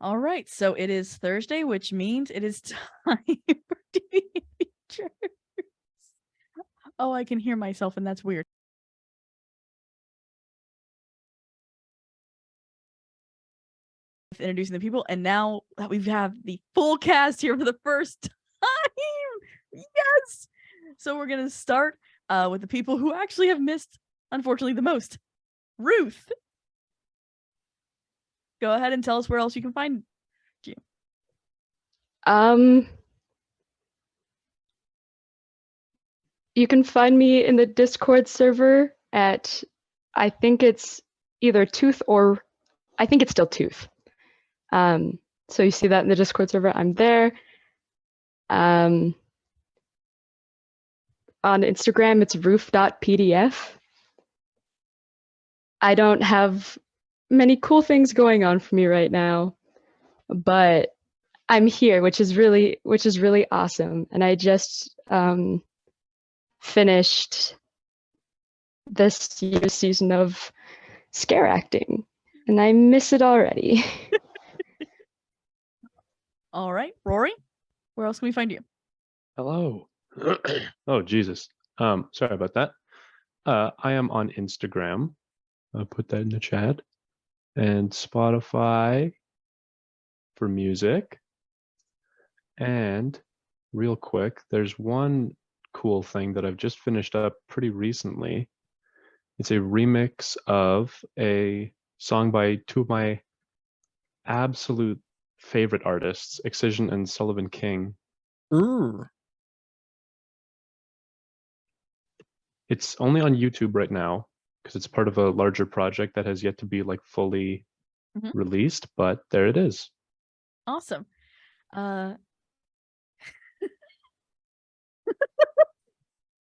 All right, so it is Thursday, which means it is time for Deviant Features. Oh, I can hear myself, and that's weird. Introducing the people, and now that we have the full cast here for the first time, yes! So we're gonna start with the people who actually have missed, unfortunately, the most. Ruth, go ahead and tell us where else you can find you. You can find me in the Discord server at, I think it's either Tooth or, I think it's still Tooth. So you see that in the Discord server, I'm there. On Instagram, it's roof.pdf. I don't have many cool things going on for me right now, but I'm here, which is really awesome. And I just finished this year's season of scare acting, and I miss it already. All right, Rory, where else can we find you? Hello. Oh, Jesus. Sorry about that. I am on Instagram. I'll put that in the chat. And Spotify for music. And real quick, there's one cool thing that I've just finished up pretty recently. It's a remix of a song by two of my absolute favorite artists, Excision and Sullivan King. Ooh. It's only on YouTube right now because it's part of a larger project that has yet to be like fully released, but there it is. Awesome.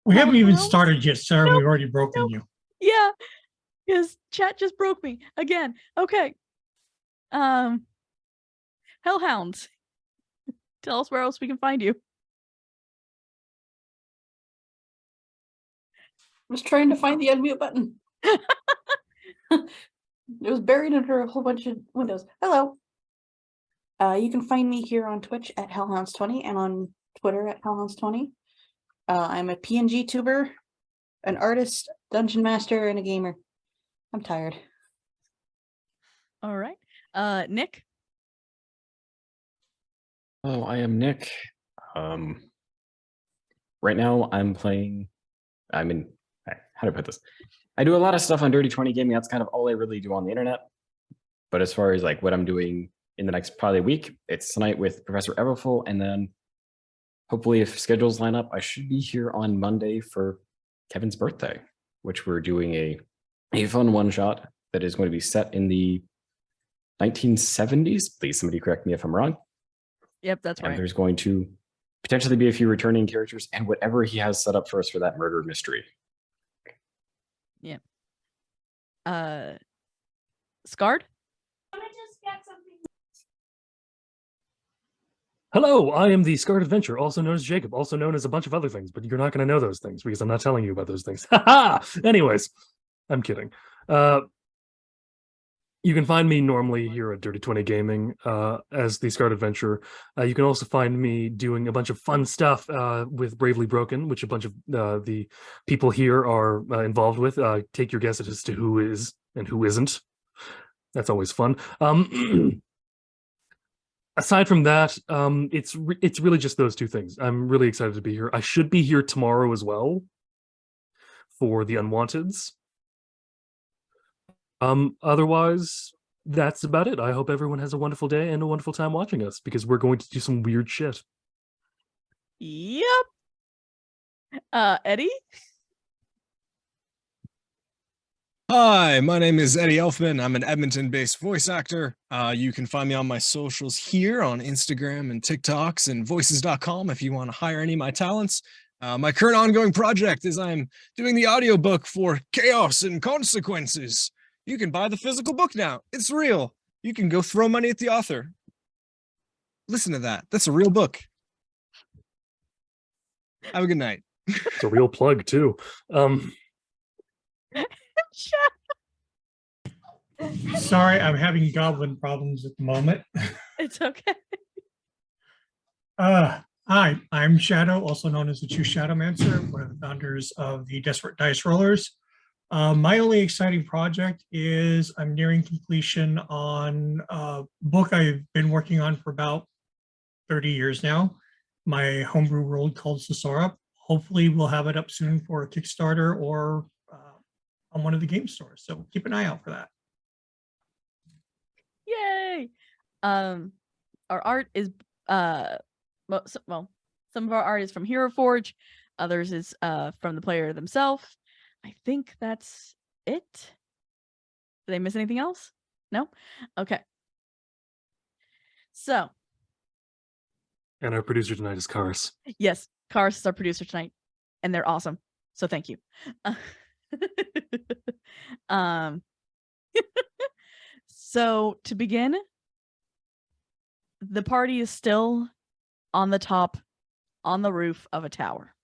We haven't even started yet, sir. We've already broken you. Yeah, because chat just broke me again. Okay. Hellhounds, tell us where else we can find you. I was trying to find the unmute button. It was buried under a whole bunch of windows. Hello. You can find me here on Twitch at Hellhounds20 and on Twitter at Hellhounds20. I'm a PNG tuber, an artist, dungeon master, and a gamer. I'm tired. All right. Nick? Oh, I am Nick. Right now I'm playing, how do I put this? I do a lot of stuff on Dirty 20 Gaming. That's kind of all I really do on the internet. But as far as like what I'm doing in the next probably week, it's tonight with Professor Everfull, and then hopefully if schedules line up, I should be here on Monday for Kevin's birthday, which we're doing a fun one-shot that is going to be set in the 1970s. Please, somebody correct me if I'm wrong. Yep, that's right. And there's going to potentially be a few returning characters and whatever he has set up for us for that murder mystery. Yeah. Scarred? Hello, I am the Scarred Adventure, also known as Jacob, also known as a bunch of other things, but you're not going to know those things because I'm not telling you about those things. Anyways, I'm kidding. You can find me normally here at Dirty 20 Gaming as the Scarred Adventure. You can also find me doing a bunch of fun stuff with Bravely Broken, which a bunch of the people here are involved with. Take your guess as to who is and who isn't. That's always fun. Aside from that, it's really just those two things. I'm really excited to be here. I should be here tomorrow as well for the Unwanteds. Otherwise, that's about it. I hope everyone has a wonderful day and a wonderful time watching us, because we're going to do some weird shit. Yep. Eddie? Hi, my name is Eddie Elfman. I'm an Edmonton-based voice actor. You can find me on my socials here on Instagram and TikToks and voices.com if you want to hire any of my talents. My current ongoing project is I'm doing the audiobook for Chaos and Consequences. You can buy the physical book now. It's real. You can go throw money at the author. Listen to that. That's a real book. Have a good night. It's a real plug, too. Sorry, I'm having goblin problems at the moment. It's okay. Hi, I'm Shadow, also known as the True Shadowmancer, one of the founders of the Desperate Dice Rollers. My only exciting project is I'm nearing completion on a book I've been working on for about 30 years now, my homebrew world called Sasora. Hopefully we'll have it up soon for a Kickstarter or on one of the game stores. So keep an eye out for that. Yay! Our art is well, some of our art is from Hero Forge, others is from the player themselves. I think that's it. Did I miss anything else? No? Okay. So, And our producer tonight is Karis. yes, Karis is our producer tonight, and they're awesome. So thank you. Um, so to begin, the party is still on the top, on the roof of a tower.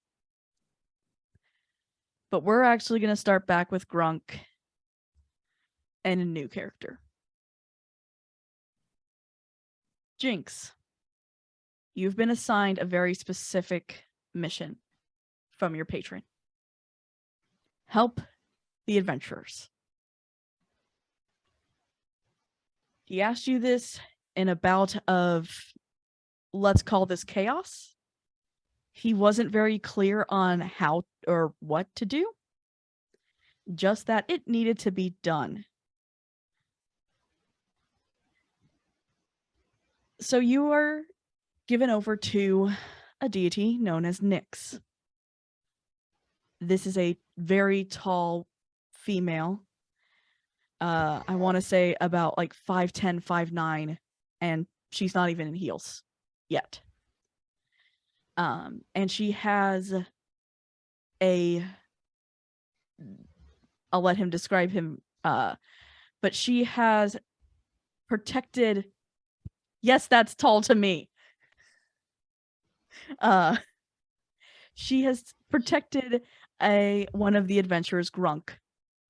But we're actually going to start back with Grunk and a new character. Jinx, you've been assigned a very specific mission from your patron. Help the adventurers. He asked you this in a bout of, let's call this chaos. He wasn't very clear on how or what to do, just that it needed to be done. So you are given over to a deity known as Nyx. This is a very tall female. I want to say about like 5'10", 5'9", and she's not even in heels yet. And she has I'll let him describe him, but she has protected, yes, that's tall to me. She has protected one of the adventurers, Grunk,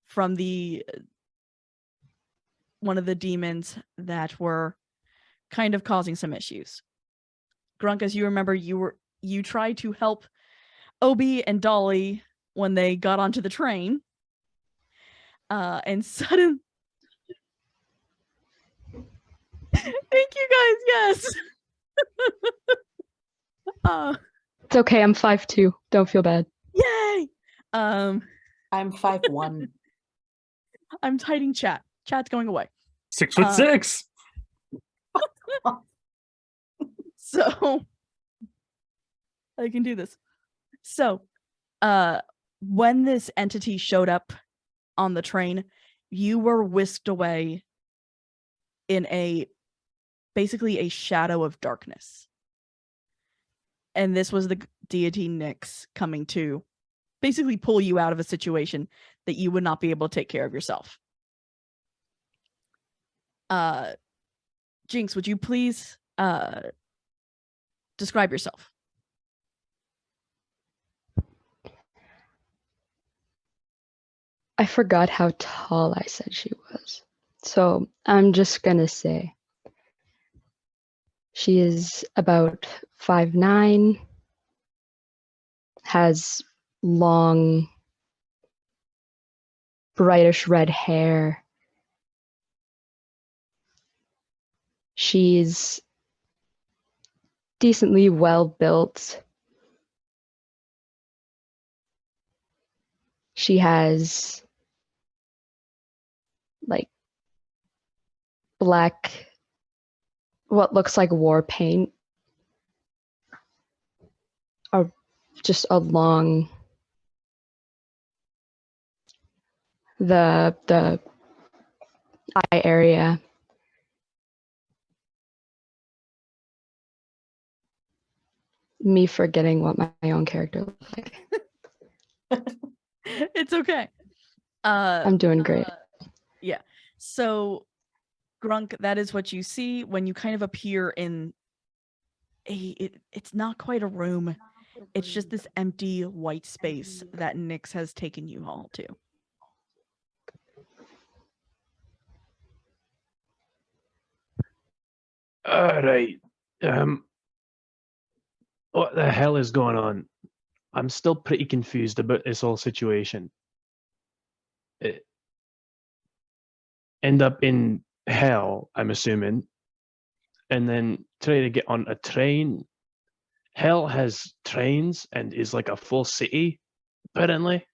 from one of the demons that were kind of causing some issues. Grunk, as you remember, you tried to help Obi and Dolly when they got onto the train. And suddenly, thank you guys, yes. It's okay, I'm 5'2". Don't feel bad. Yay! I'm 5'1". I'm hiding chat. Chat's going away. 6'6". So I can do this. So, when this entity showed up on the train, you were whisked away in basically a shadow of darkness. And this was the deity Nyx coming to basically pull you out of a situation that you would not be able to take care of yourself. Jinx, would you please describe yourself? I forgot how tall I said she was. So I'm just gonna say she is about 5'9", has long, brightish red hair. She's decently well built. She has like black, what looks like war paint, or just along the eye area. Me forgetting what my own character looks like. It's okay. I'm doing great. Yeah. So, Grunk, that is what you see when you kind of appear in it's not quite a room. It's just this empty white space that Nyx has taken you all to. All right. What the hell is going on? I'm still pretty confused about this whole situation. End up in hell, I'm assuming, and then try to get on a train. Hell has trains and is like a full city, apparently.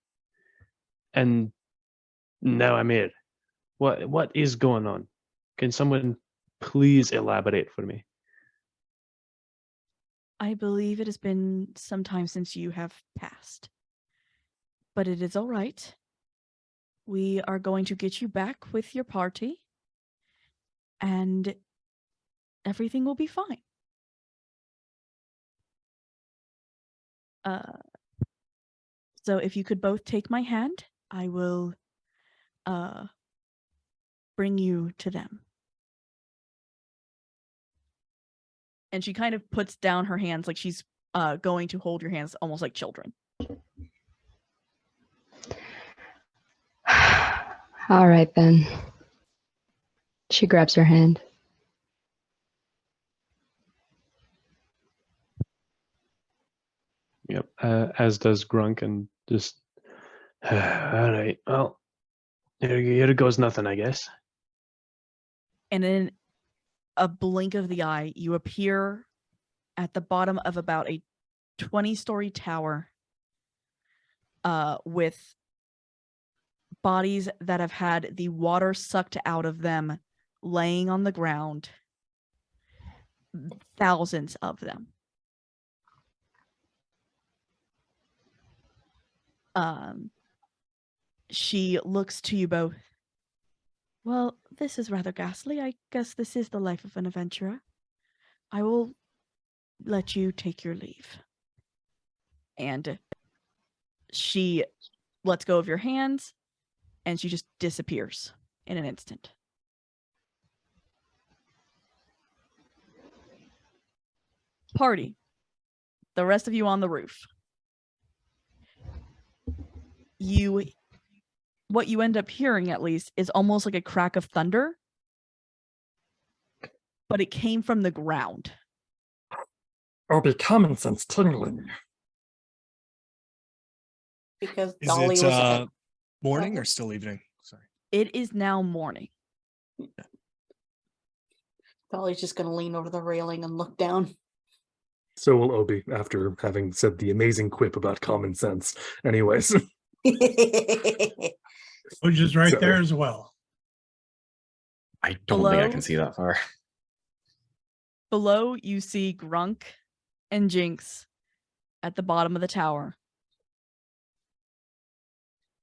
And now I'm here. What is going on? Can someone please elaborate for me? I believe it has been some time since you have passed. But it is all right. We are going to get you back with your party, and everything will be fine. So if you could both take my hand, I will bring you to them. And she kind of puts down her hands like she's going to hold your hands almost like children. All right, then. She grabs her hand. Yep. As does Grunk, and just all right. Well, here goes nothing, I guess. And in a blink of the eye, you appear at the bottom of about a 20-story tower with bodies that have had the water sucked out of them laying on the ground. Thousands of them. She looks to you both. Well, this is rather ghastly. I guess this is the life of an adventurer. I will let you take your leave. And she lets go of your hands, and she just disappears in an instant. Party. The rest of you on the roof. What you end up hearing, at least, is almost like a crack of thunder, but it came from the ground. Or be common sense tingling. Because Is Dolly it was morning or still evening? Sorry. It is now morning. Dolly's just gonna lean over the railing and look down. So will Obi after having said the amazing quip about common sense. Anyways. Which is right Sorry. there as well. I don't think I Hello? can see that far. Below, you see Grunk and Jinx at the bottom of the tower.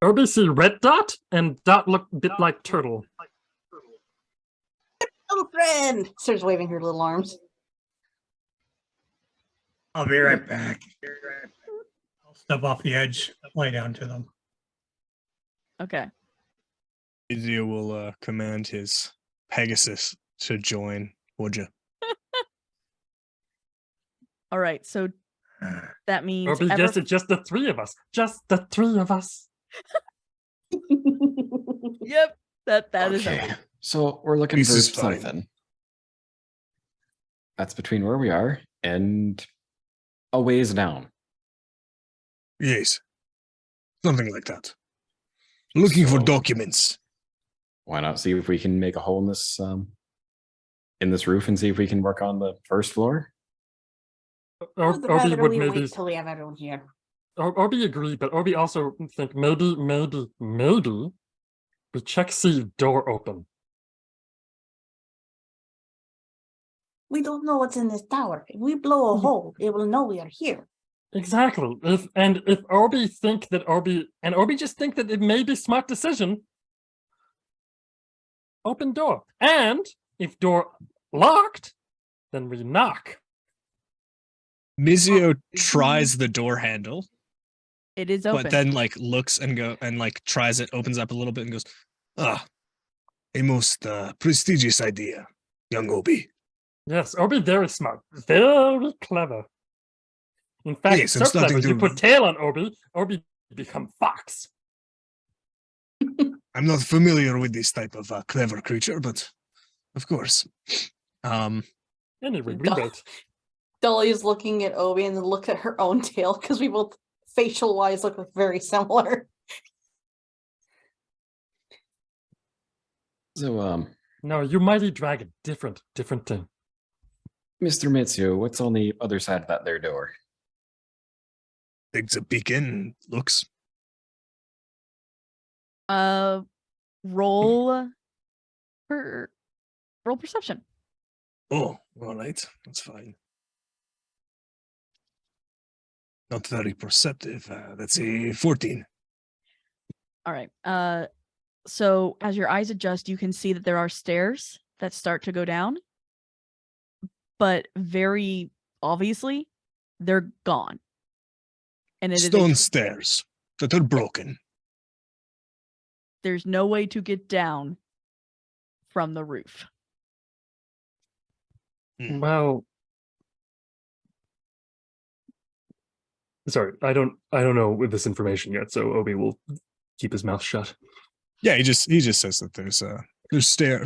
Obi see red dot, and dot look a bit like turtle. Little friend starts waving her little arms. I'll be right back. I'll step off the edge, lay down to them. Okay. Izio will command his Pegasus to join, would you? All right. So that means Obi guess it's just the three of us. Just the three of us. Yep. That is Okay, so we're looking This for is fine. something. That's between where we are and a ways down. Yes. Something like that. Looking for So- documents. Why not see if we can make a hole in this roof and see if we can work on the first floor? I'd Obi rather would we maybe wait till we have everyone here. Obi agreed, but Obi also think maybe we check see door open. We don't know what's in this tower. If we blow a hole, it will know we are here. Exactly. If Obi think that Obi just think that it may be smart decision. Open door. And if door locked, then we knock. Mizio tries the door handle, It is open. but then like looks and tries it, opens up a little bit and goes, "Ah, a most prestigious idea, young Obi." Yes, Obi very smart. Very clever. In fact, Yes, so I'm starting clever, you to- put tail on Obi become fox. I'm not familiar with this type of clever creature, but of course. Anyway, Duh. rebate. Dolly's looking at Obi and then look at her own tail because we both facial wise look very similar. So, No, you mighty dragon. Different thing. Mr. Mitsuo, what's on the other side of that there door? Takes a peek in, looks. Roll roll perception. Oh, all right. That's fine. Not very perceptive. That's a 14. All right. So as your eyes adjust, you can see that there are stairs that start to go down, but very obviously, they're gone. And it is Stone stairs that are broken. there's no way to get down from the roof. Well, sorry, I don't know with this information yet, so Obi will keep his mouth shut. Yeah, he just says that there's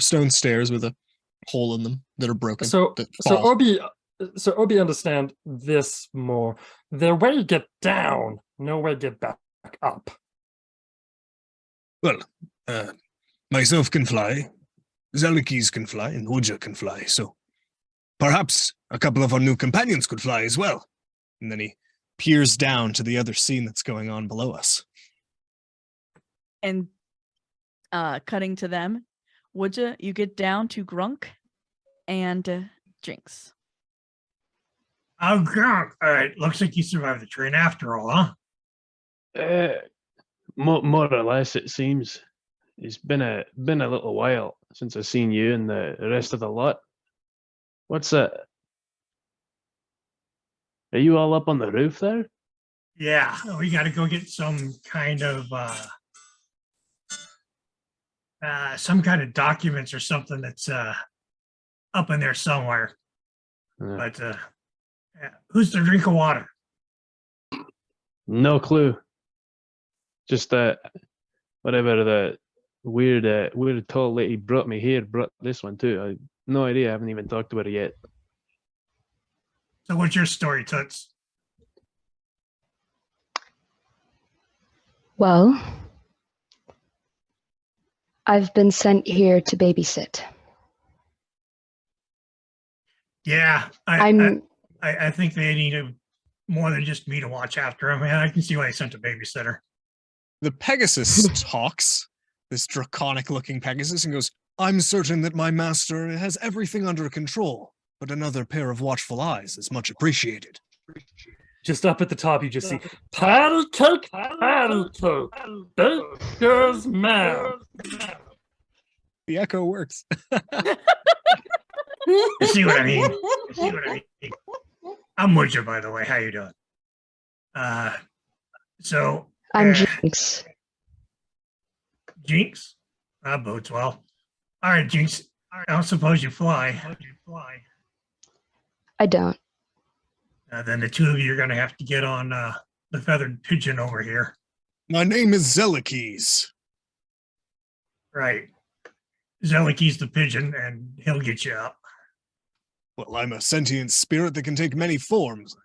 stone stairs with a hole in them that are broken. So that so fall. Obi understand this more. Their way to get down, no way to get back up. Well, myself can fly, Zelikis can fly, and Uja can fly, so perhaps a couple of our new companions could fly as well. And then he peers down to the other scene that's going on below us. And cutting to them, you get down to Grunk and Jinx. Oh, Gronk. All right. Looks like you survived the train after all, huh? More or less, it seems. It's been a little while since I've seen you and the rest of the lot. What's that? Are you all up on the roof there? Yeah, we got to go get some kind of documents or something that's up in there somewhere. Yeah. But who's the drink of water? No clue. Just whatever the weird tall lady brought me here brought this one too. I no idea. I haven't even talked to her yet. So what's your story, Toots? Well, I've been sent here to babysit. Yeah, I think they need more than just me to watch after him. I can see why they sent a babysitter. The Pegasus talks, this draconic-looking Pegasus, and goes, I'm certain that my master has everything under control, but another pair of watchful eyes is much appreciated. Just up at the top, you just see patty cake, baker's man. The echo works. You see what I mean? You see what I mean? I'm with you, by the way. How you doing? So I'm Jinx. Jinx? That bodes well. All right, Jinx. I don't suppose you fly. I don't. Then the two of you are going to have to get on the feathered pigeon over here. My name is Zelikis. Right. Zeliki's the pigeon, and he'll get you up. Well, I'm a sentient spirit that can take many forms.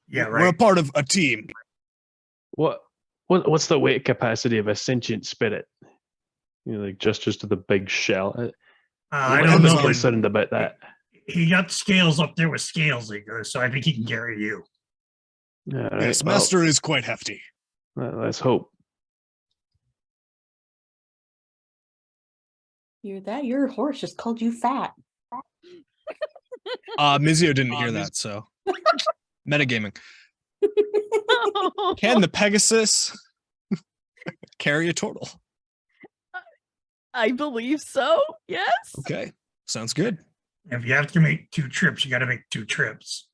Yeah, We're a right. part of a team. What's the weight capacity of a sentient spirit? You know, like just to the big shell. I I'm don't know, but concerned about that. he got scales up there with scales, he goes, so I think he can carry you. All right, Yes, well, master is quite hefty. let's hope. Your horse just called you fat. Mizio didn't hear that, so metagaming. Can the Pegasus carry a turtle? I believe so. Yes. Okay, sounds good. If you have to make 2 trips, you got to make 2 trips.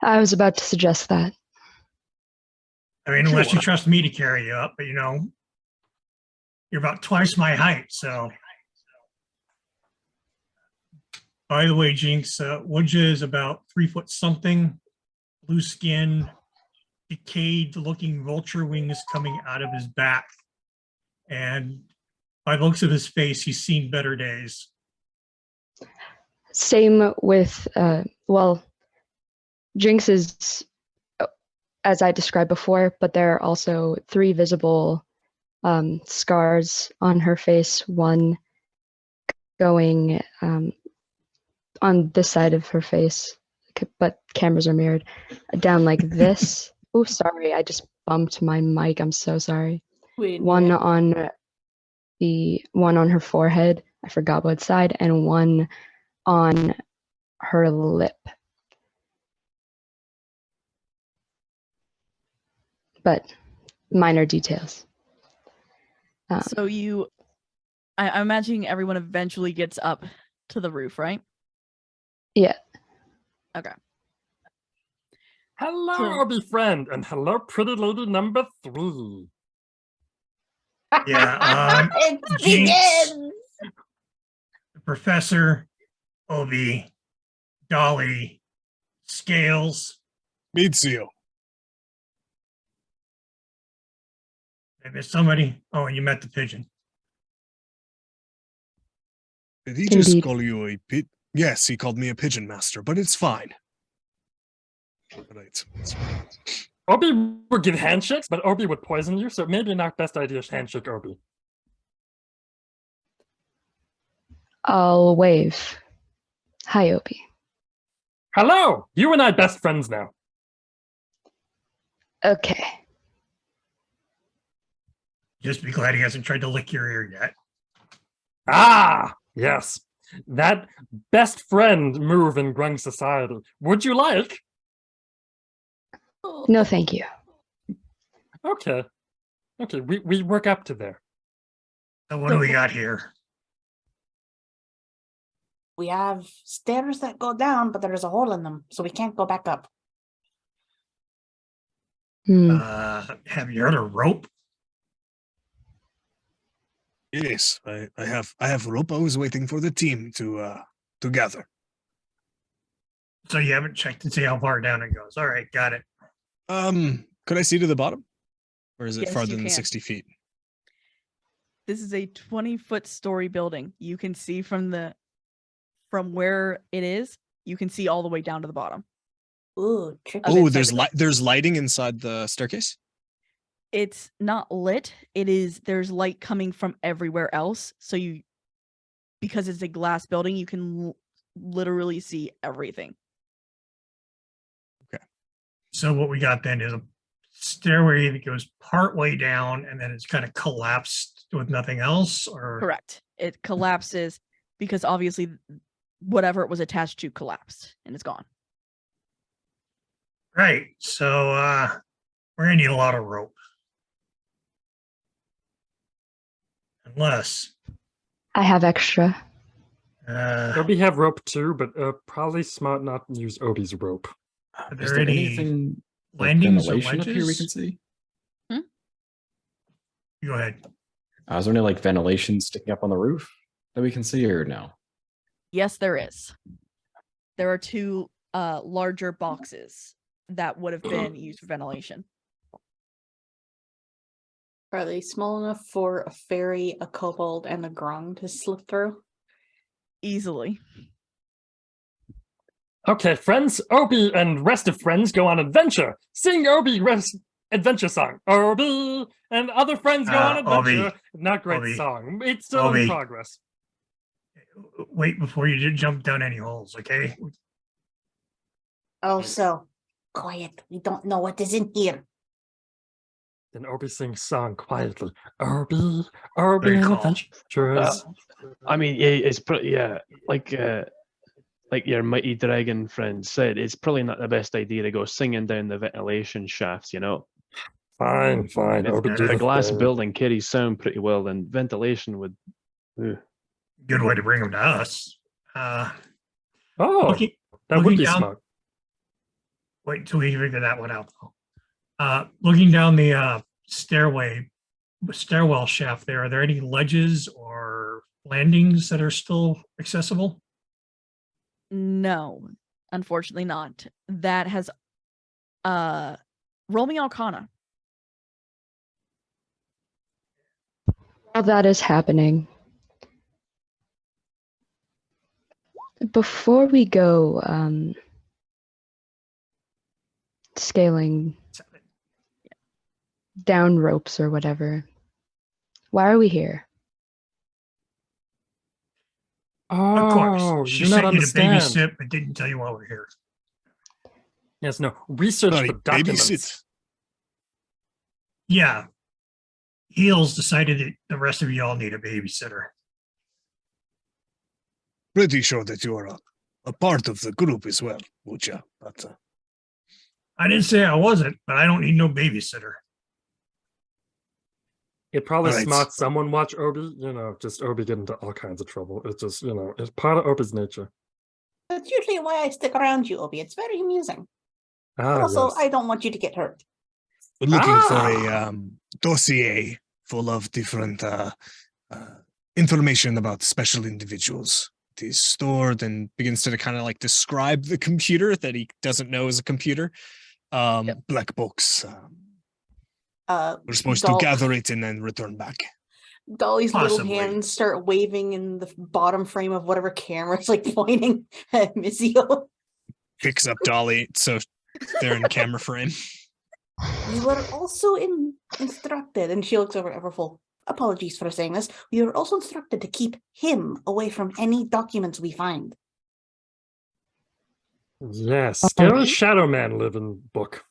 I was about to suggest that. I mean, unless you Sure. trust me to carry you up, but you're about twice my height. So, by the way, Jinx, Woodja is about 3 foot something, blue skin, decayed looking vulture wings coming out of his back. And by the looks of his face, he's seen better days. Same with, well, Jinx is as I described before, but there are also 3 visible scars on her face, one going on this side of her face, but cameras are mirrored, down like this. Oh, sorry, I just bumped my mic. I'm so sorry. One on her forehead, I forgot what side, and one on her lip. But minor details. So I'm imagining everyone eventually gets up to the roof, right? Yeah. Okay. Hello, So- Obi friend, and hello, pretty lady number 3. Yeah, It Jinx, begins. the professor, Obi, Dolly, Scales. Mizio. I missed somebody. Oh, and you met the pigeon. Did he just Indeed. call you a pit? Yes, he called me a pigeon master, but it's fine. Right. Obi would give handshakes, but Obi would poison you, so maybe not best idea to handshake Obi. I'll wave. Hi, Obi. Hello! You and I best friends now. Okay. Just be glad he hasn't tried to lick your ear yet. Ah, yes. That best friend move in Grung society. Would you like? No, thank you. Okay. Okay, we work up to there. So what do we got here? We have stairs that go down, but there's a hole in them, so we can't go back up. Hmm. Have you heard of rope? Yes, I have rope. I was waiting for the team to gather. So you haven't checked to see how far down it goes. All right, got it. Could I see to the bottom? Or is it Yes, farther you than can. 60 feet? This is a 20-foot story building. You can see from where it is, you can see all the way down to the bottom. Ooh, tricky. Of Oh, inside there's the lighting inside the staircase? It's not lit. There's light coming from everywhere else. So because it's a glass building, you can literally see everything. So what we got then is a stairway that goes part way down and then it's kind of collapsed with nothing else, or Correct. It collapses because obviously whatever it was attached to collapsed and it's gone. right. So we're gonna need a lot of rope. Unless I have extra. Obi have rope too, but probably smart not to use Obi's rope. are Is there there any anything like landings or ventilation up here we can ledges? see? Go ahead. Is there any like ventilation sticking up on the roof that we can see, or no? Yes, there is. There are 2 larger boxes that would have been used for ventilation. Are they small enough for a fairy, a kobold, and a grung to slip through? Easily. Okay, friends, Obi and rest of friends go on adventure. Sing Obi adventure song. Obi and other friends go on adventure. Obi. Not great Obi. song. It's still in Obi. progress. Wait before you jump down any holes, okay? Oh, so quiet. We don't know what is in here. Then Obi sings song quietly. Obi and Good call. adventures. I mean, yeah, it's pretty, yeah, like your mighty dragon friend said, it's probably not the best idea to go singing down the ventilation shafts, you know. Fine. If Obi do a the glass thing. building carries sound pretty well, then ventilation would. Good way to bring them to us. Oh, Looking, that would looking be down- smart. wait until we figure that one out. Looking down the stairwell shaft there, are there any ledges or landings that are still accessible? No, unfortunately not. That has roll me Arcana. While that is happening, Before we go, scaling down ropes or whatever, why are we here? Of course, Oh, she you not sent you to understand. babysit, but didn't tell you why we're here. Yes, no. Research Sorry, the documents. babysit. Yeah. Heels decided that the rest of you all need a babysitter. Pretty sure that you are a part of the group as well, Ucha. But I didn't say I wasn't, but I don't need no babysitter. It probably Alright. smart someone watch Obi, just Obi get into all kinds of trouble. It's just, it's part of Obi's nature. That's usually why I stick around you, Obi. It's very amusing. Ah, Also, yes. I don't want you to get hurt. we're looking for Ah! a dossier full of different information about special individuals. It is stored and begins to kind of like describe the computer that he doesn't know is a computer. Black box. We're supposed to gather it and then return back. Dolly's Possibly. little hands start waving in the bottom frame of whatever camera's like pointing at Missio. Picks up Dolly, so they're in camera frame. We were also instructed, and she looks over at Everfull. Apologies for saying this. We were also instructed to keep him away from any documents we find. Yes, Scary Shadow Man live in book.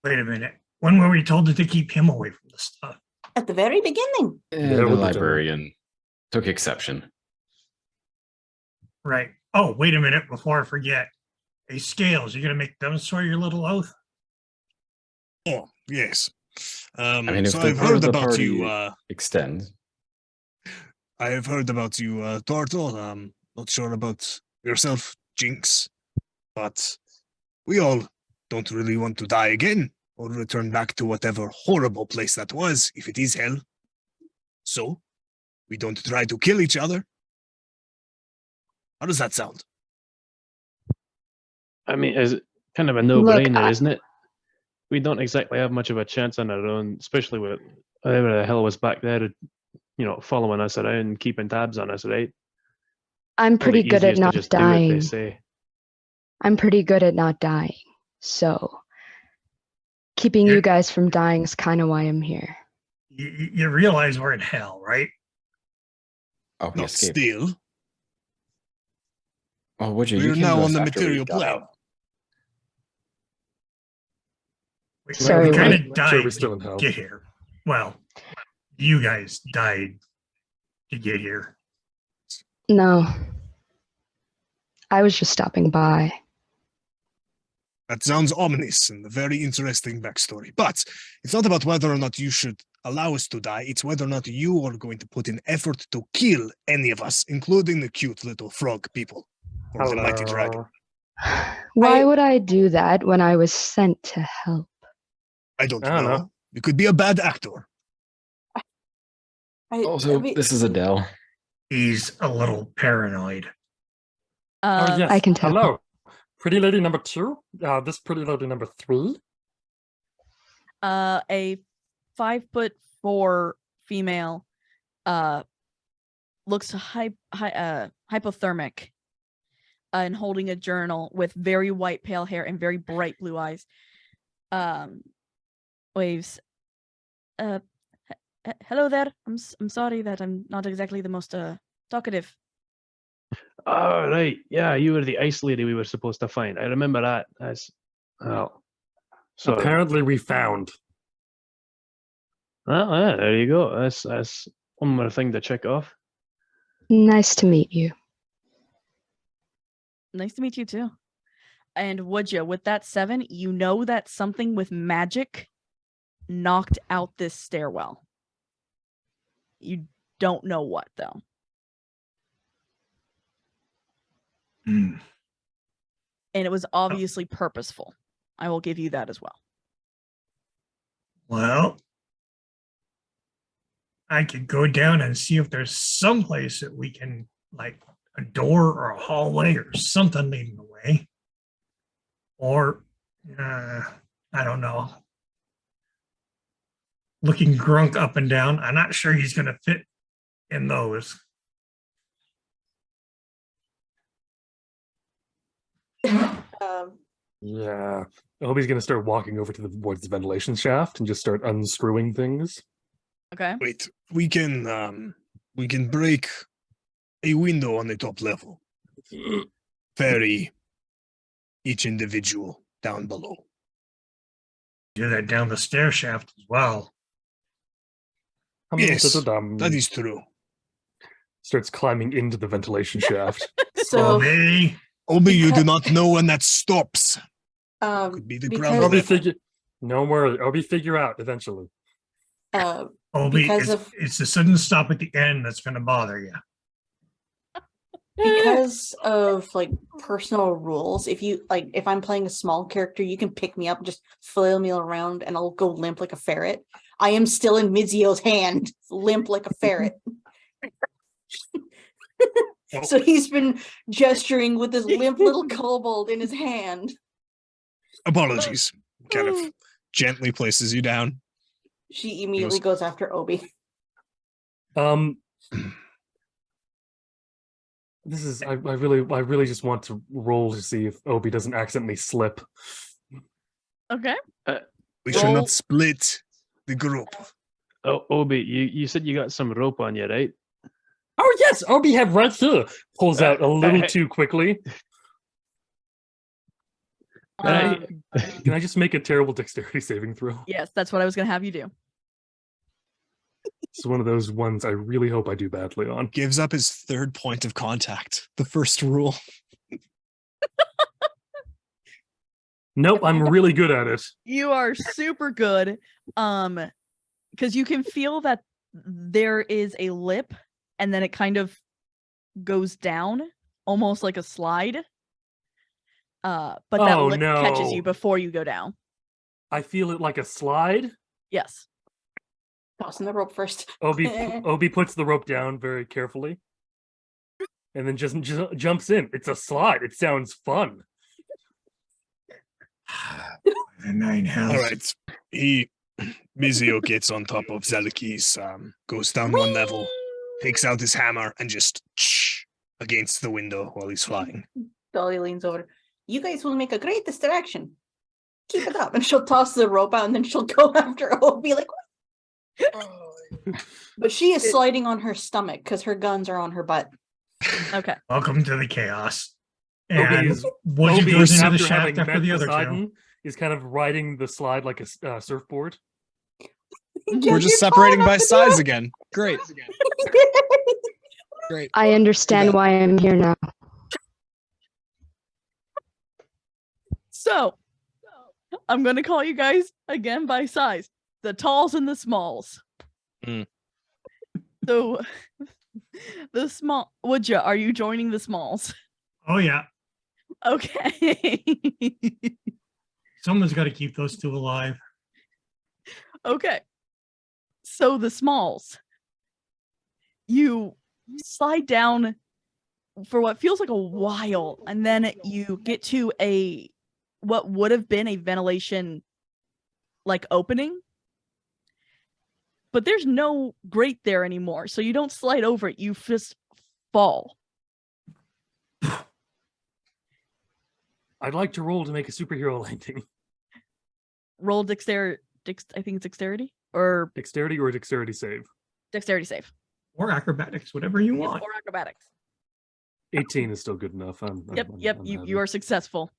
Wait a minute. When were we told to keep him away from the stuff? At the very beginning. There The we go. librarian took exception. Right. Oh, wait a minute before I forget. Hey, Scales, you gonna make them swear your little oath? Oh, yes. I mean, if So the I've part heard of the about party you. extends. I have heard about you, Turtle. Not sure about yourself, Jinx. But we all don't really want to die again or return back to whatever horrible place that was, if it is hell. So, we don't try to kill each other. How does that sound? I mean, it's kind of a no-brainer, isn't it? We don't exactly have much of a chance on our own, especially with whatever the hell was back there, following us around, keeping tabs on us, right? I'm pretty good at not Do what they dying. say. I'm pretty good at not dying. So, keeping you guys from dying is kind of why I'm here. You realize we're in hell, right? Oh, we Not escaped. still. Oh, would you? We're You came now to on us the after we material got plane. out. Sorry, we kind wait. of died Sure, we're still in to hell. get here. Well, you guys died to get here. No. I was just stopping by. That sounds ominous and a very interesting backstory. But it's not about whether or not you should allow us to die. It's whether or not you are going to put in effort to kill any of us, including the cute little frog people or the mighty dragon. Why would I do that when I was sent to help? I don't I don't know. know. You could be a bad actor. Also, this is Adele. He's a little paranoid. Oh, yes. I can tell. Hello. Pretty lady number 2. This pretty lady number 3. A 5'4" female looks hypothermic and holding a journal with very white pale hair and very bright blue eyes. Waves. Hello there. I'm sorry that I'm not exactly the most talkative. Oh, right. Yeah, you were the ice lady we were supposed to find. I remember that. So Apparently we found. well, yeah, there you go. That's one more thing to check off. Nice to meet you. Nice to meet you too. And would you, with that 7, you know that something with magic knocked out this stairwell. You don't know what though. Hmm. And it was obviously purposeful. I will give you that as well. Well, I could go down and see if there's some place that we can, like a door or a hallway or something leading the way. Or, I don't know. Looking Grunk up and down. I'm not sure he's going to fit in those. Yeah. I hope he's gonna start walking over to the ventilation shaft and just start unscrewing things. Okay. Wait, we can break a window on the top level. Ferry each individual down below. Do that down the stair shaft as well. Yes, Dum-dum-dum. that is true. Starts climbing into the ventilation shaft. So, Obi, Obi, you do Because- not know when that stops. Could be the because ground Obi level. no worry. Obi figure out eventually. Obi, Because it's, of- it's the sudden stop at the end that's going to bother you. because of like personal rules, if I'm playing a small character, you can pick me up and just flail me around and I'll go limp like a ferret. I am still in Mizio's hand, limp like a ferret. So he's been gesturing with this limp little kobold in his hand. Apologies. Kind of gently places you down. She immediately goes after Obi. This is I really just want to roll to see if Obi doesn't accidentally slip. Okay. We shall Roll. not split the group. Oh, Obi, you said you got some rope on you, right? Oh yes, Obi have right here. Pulls out a little too quickly. Right. Can I just make a terrible dexterity saving throw? Yes, that's what I was gonna have you do. It's one of those ones I really hope I do badly on. Gives up his third point of contact. The first rule. Nope, I'm really good at it. You are super good. Because you can feel that there is a lip and then it kind of goes down, almost like a slide. But that Oh, lip catches no. you before you go down. I feel it like a slide. Yes. Tossing the rope first. Obi puts the rope down very carefully, and then just jumps in. It's a slide. It sounds fun. The nine hells. All right. Mizio gets on top of Zelekis, goes down one level, takes out his hammer, and just against the window while he's flying. Dolly leans over. You guys will make a great distraction. Keep it up. And she'll toss the rope out and then she'll go after Obi like but she is sliding on her stomach because her guns are on her butt. Okay. Welcome to the chaos. Obi And is what you Obi do is into the after shaft having after met the other two. Poseidon, is kind of riding the slide like a surfboard. We're just separating by size again. Great. Great. I understand why I'm here now. So I'm gonna call you guys again by size. The talls and the smalls. Mm. So the small Woodja, are you joining the smalls? Oh yeah, Okay. someone's got to keep those two alive. Okay. So the smalls. You slide down for what feels like a while, and then you get to what would have been a ventilation like opening. But there's no grate there anymore, so you don't slide over it, you just fall. I'd like to roll to make a superhero landing. Roll dexterity. I think it's dexterity or Dexterity or dexterity save. dexterity save. Or acrobatics, whatever you Yes, want. or acrobatics. 18 is still good enough. Yep, I'm you happy. are successful.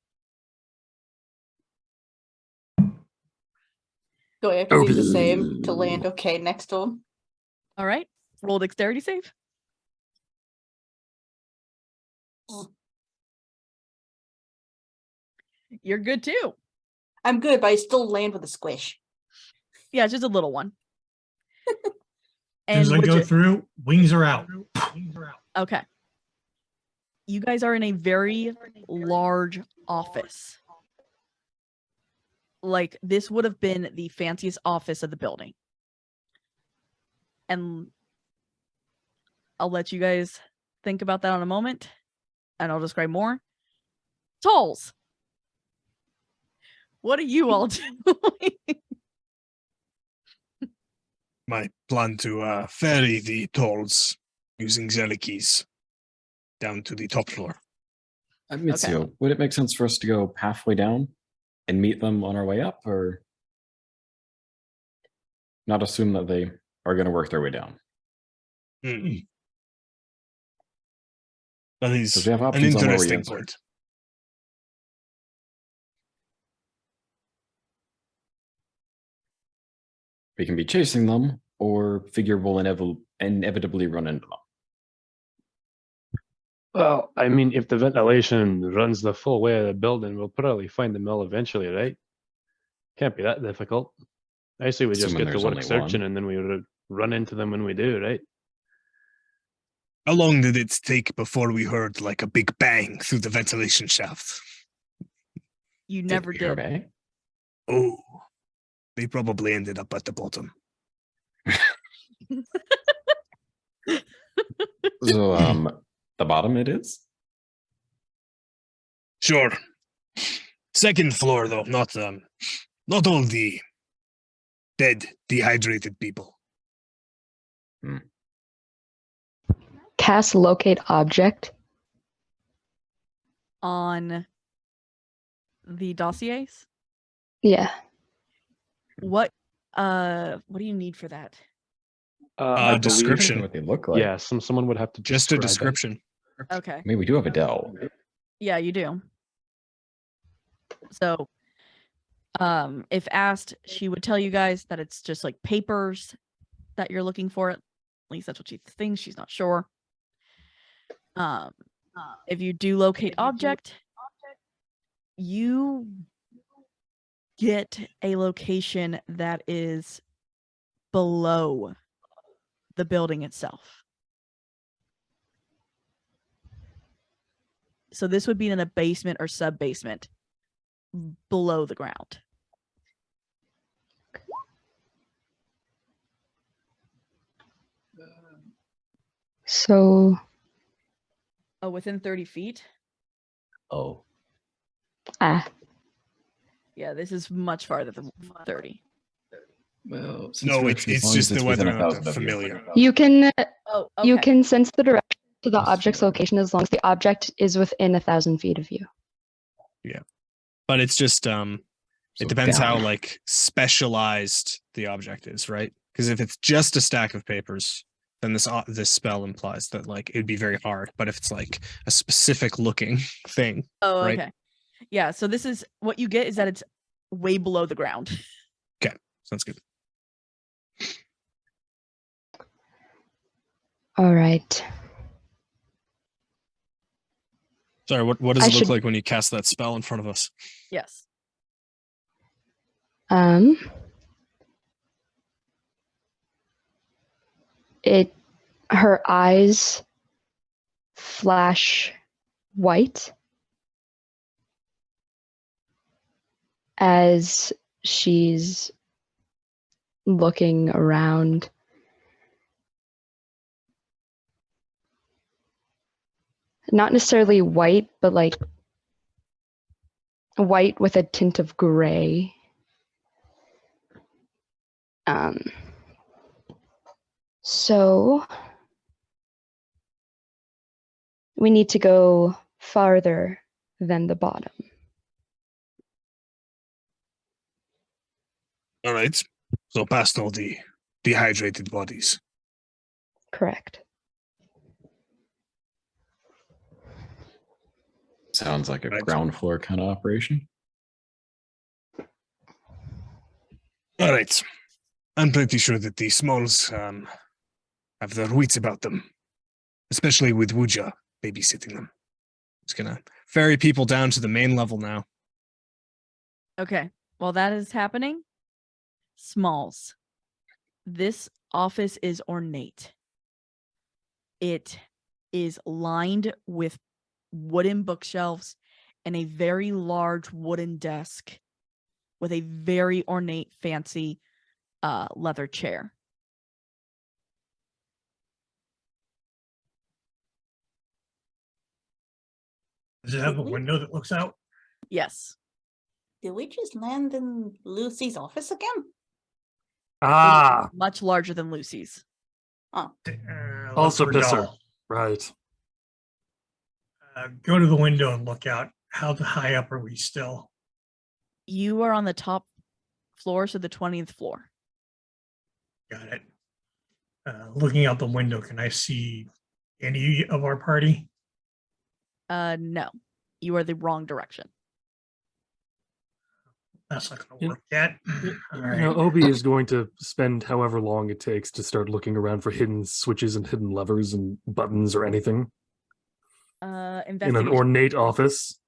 Do I have to do the same to land okay next to him? All right. Roll dexterity save. You're good too. I'm good, but I still land with a squish. Yeah, it's just a little one. As I would go you- through, wings are out. Okay. You guys are in a very large office. Like, this would have been the fanciest office of the building. And I'll let you guys think about that in a moment. And I'll describe more. Tolls. What are you all doing? My plan to ferry the tolls using Zelekis down to the top floor. Mitsuo, would it make sense for us to go halfway down and meet them on our way up, or not assume that they are going to work their way down? Mm. That is Because we have an options on where we interesting enter. point. We can be chasing them, or figure we'll inevitably run into them. Well, I mean, if the ventilation runs the full way of the building, we'll probably find the mill eventually, right? Can't be that difficult. I say we just Assuming get to there's work only searching one. and then we run into them when we do, right? How long did it take before we heard like a big bang through the ventilation shaft? You never we hear a did. bang? Oh, they probably ended up at the bottom. So, the bottom it is? Sure. Second floor though, not all the dead, dehydrated people. Cast locate object. On the dossiers? Yeah. What do you need for that? I believe- Description. What they look like. Yeah, someone would have to Just a describe it. description. Okay. I mean, we do have a Dell. Yeah, you do. So, if asked, she would tell you guys that it's just like papers that you're looking for. At least that's what she thinks. She's not sure. If you do locate object, you get a location that is below the building itself. So this would be in a basement or sub-basement below the ground. So, Oh, within 30 feet? Oh. ah, Yeah, this is much farther than 30. Well, since No, we're- it's as long just as the within whether or not 1,000 they're of you. familiar. you can Oh, you okay. can sense the direction to the This is object's familiar. location as long as the object is within 1,000 feet of you. But it's just So it depends how down. like specialized the object is, right? Because if it's just a stack of papers, then this spell implies that like it'd be very hard. But if it's like a specific looking thing, Oh, right? okay. Yeah, so this is what you get is that it's way below the ground. Sounds good. All right. Sorry, what does I it look should- like when you cast that spell in front of us? Yes. Her eyes flash white as she's looking around. Not necessarily white, but like white with a tint of gray. So we need to go farther than the bottom. All right. So past all the dehydrated bodies. Correct. Sounds like a Right. ground floor kind of operation. All right. I'm pretty sure that the Smalls have their wits about them, especially with Wuja babysitting them. It's gonna ferry people down to the main level now. Okay. While that is happening, Smalls. This office is ornate. It is lined with wooden bookshelves and a very large wooden desk with a very ornate, fancy leather chair. Does it have a window that looks out? Yes. Did we just land in Lucy's office again? It is Ah, much larger than Lucy's. also for pisser. Dell. Right. Go to the window and look out. How high up are we still? You are on the top floor, so the 20th floor. Got it. Looking out the window, can I see any of our party? No. You are the wrong direction. That's not going Yeah. to work yet. All You right. know, Obi is going to spend however long it takes to start looking around for hidden switches and hidden levers and buttons or anything in an Investigation. ornate office.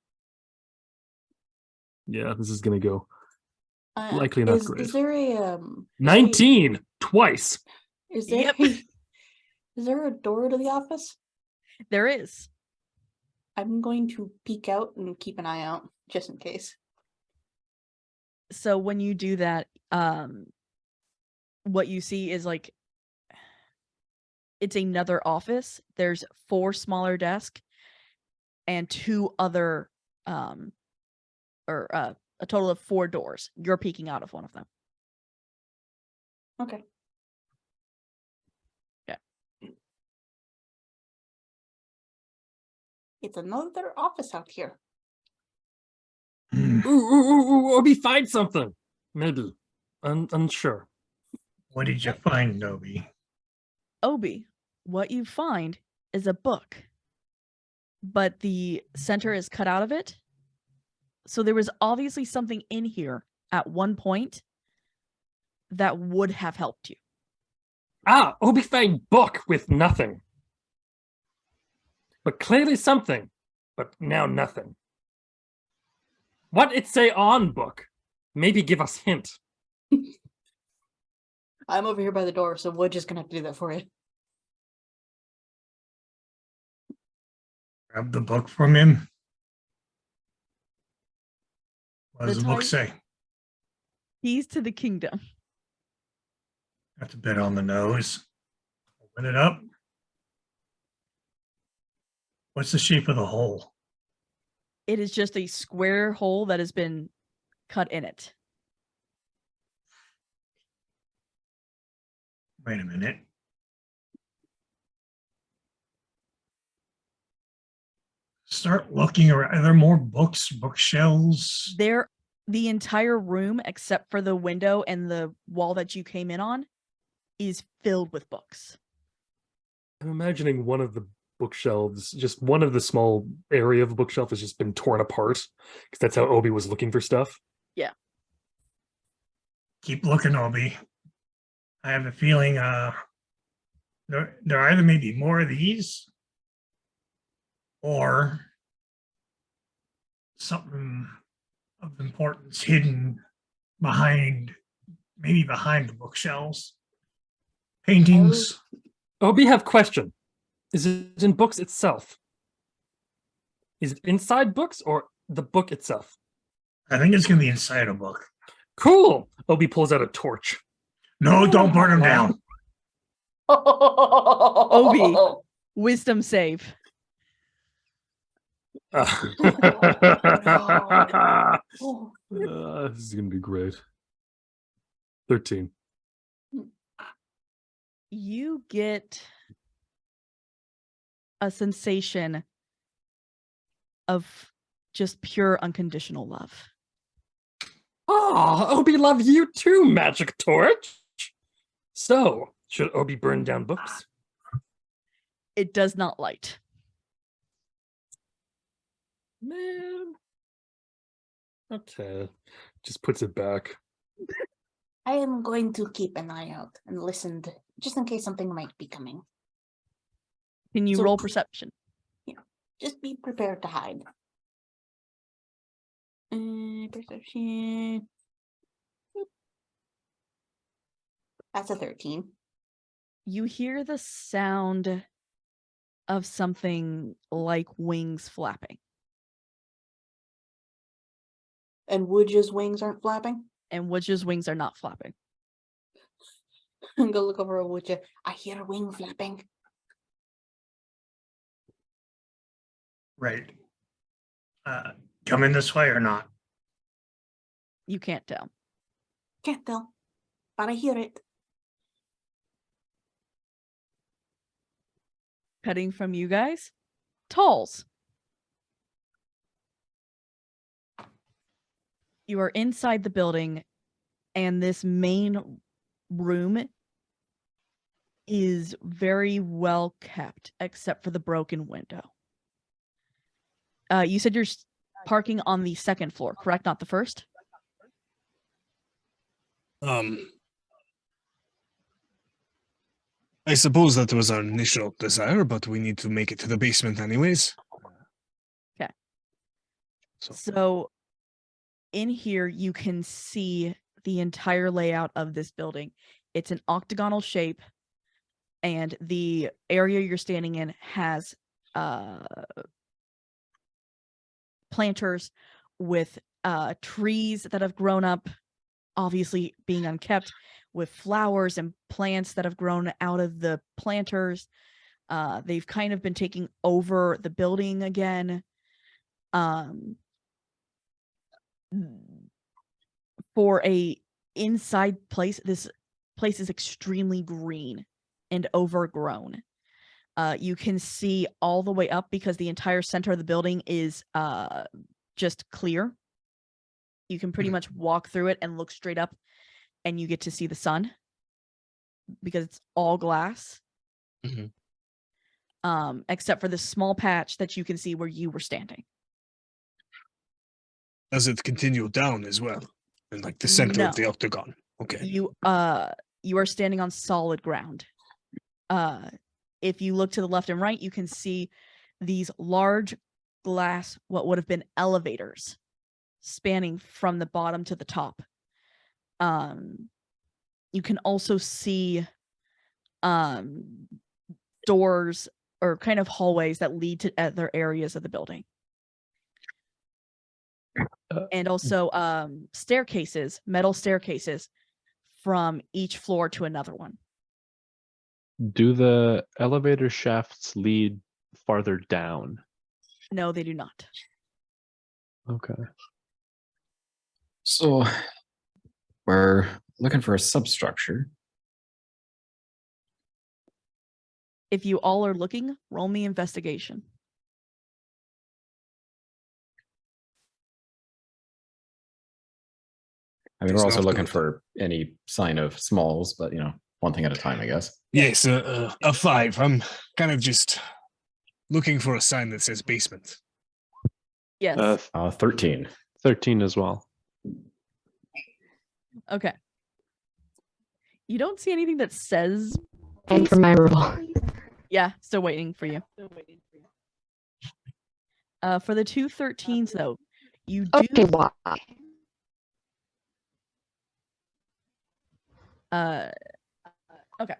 Yeah, this is going to go likely not great. Is there a 19 twice. Is there Yep. is there a door to the office? There is. I'm going to peek out and keep an eye out just in case. So when you do that, what you see is like it's another office. There's 4 smaller desks and 2 other a total of 4 doors. You're peeking out of one of them. Okay. Yeah. It's another office out here. Ooh, Obi, find something. Maybe. Unsure. What did you find, Nobi? Obi, what you find is a book, but the center is cut out of it. So there was obviously something in here at one point that would have helped you. Ah, Obi found book with nothing. But clearly something, but now nothing. What it say on book? Maybe give us hint. I'm over here by the door, so we're just gonna have to do that for you. Grab the book from him. What does The the book type- say? Keys to the Kingdom. That's a bit on the nose. Open it up. What's the shape of the hole? It is just a square hole that has been cut in it. Wait a minute. Start looking around. Are there more books, bookshelves? There, the entire room, except for the window and the wall that you came in on, is filled with books. I'm imagining one of the bookshelves, just one of the small area of a bookshelf has just been torn apart because that's how Obi was looking for stuff. Keep looking, Obi. I have a feeling there either may be more of these or something of importance hidden maybe behind the bookshelves. Paintings. Obi, have question. Is it in books itself? Is it inside books or the book itself? I think it's going to be inside a book. Cool. Obi pulls out a torch. No, don't burn them down. Obi. Wisdom save. Oh. This is gonna be great. 13. You get a sensation of just pure unconditional love. Oh, Obi love you too, magic torch. So, should Obi burn down books? It does not light. Man. Okay. Just puts it back. I am going to keep an eye out and listen just in case something might be coming. Can you So- roll perception? Just be prepared to hide. Perception. Boop. That's a 13. You hear the sound of something like wings flapping, And Woodge's wings aren't flapping? and Witch's wings are not flapping. Go look over at Woodge. I hear a wing flapping. Right. Coming this way or not? You can't tell. Can't tell, but I hear it. Cutting from you guys, Talls. You are inside the building, and this main room is very well kept, except for the broken window. You said you're parking on the second floor, correct? Not the first? I suppose that was our initial desire, but we need to make it to the basement anyways. Okay. So So in here, you can see the entire layout of this building. It's an octagonal shape, and the area you're standing in has planters with trees that have grown up, obviously being unkept, with flowers and plants that have grown out of the planters. They've kind of been taking over the building again. For a inside place, this place is extremely green and overgrown. You can see all the way up because the entire center of the building is just clear. You can pretty much walk through it and look straight up, and you get to see the sun because it's all glass. Except for this small patch that you can see where you were standing. does it continue down as well? In like the center of the No. octagon. Okay. You are standing on solid ground. If you look to the left and right, you can see these large glass, what would have been elevators, spanning from the bottom to the top. You can also see doors or kind of hallways that lead to other areas of the building. And also staircases, metal staircases from each floor to another one. Do the elevator shafts lead farther down? No, they do not. Okay. So we're looking for a substructure. If you all are looking, roll me investigation. I mean, Does we're also not looking good. for any sign of smalls, but one thing at a time, I guess. Yes, a 5. I'm kind of just looking for a sign that says basement. Yes. 13. 13 as well. Okay. You don't see anything that says. And for my roll. Yeah, still waiting for you. For the 2 13s, though, you do. Okay, why? Okay.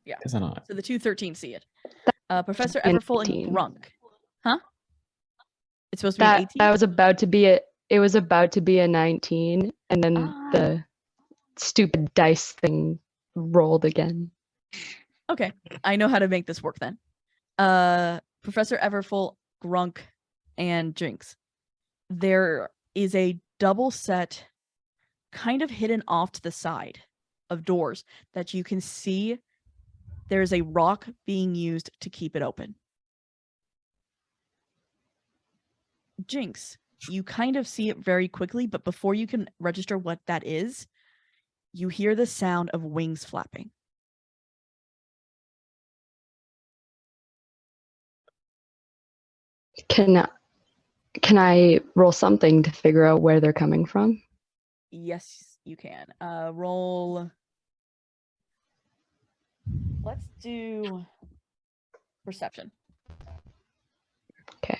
Yeah. Is it not? So the 2 13 see it. Professor An Everfull and 18. Grunk. Huh? It's supposed to be an 18? That was about to be it was about to be a 19, and then the stupid dice thing rolled again. Okay. I know how to make this work then. Professor Everfull, Grunk, and Jinx. There is a double set kind of hidden off to the side of doors that you can see. There's a rock being used to keep it open. Jinx, you kind of see it very quickly, but before you can register what that is, you hear the sound of wings flapping. Can I roll something to figure out where they're coming from? Yes, you can. Roll. Let's do perception. Okay.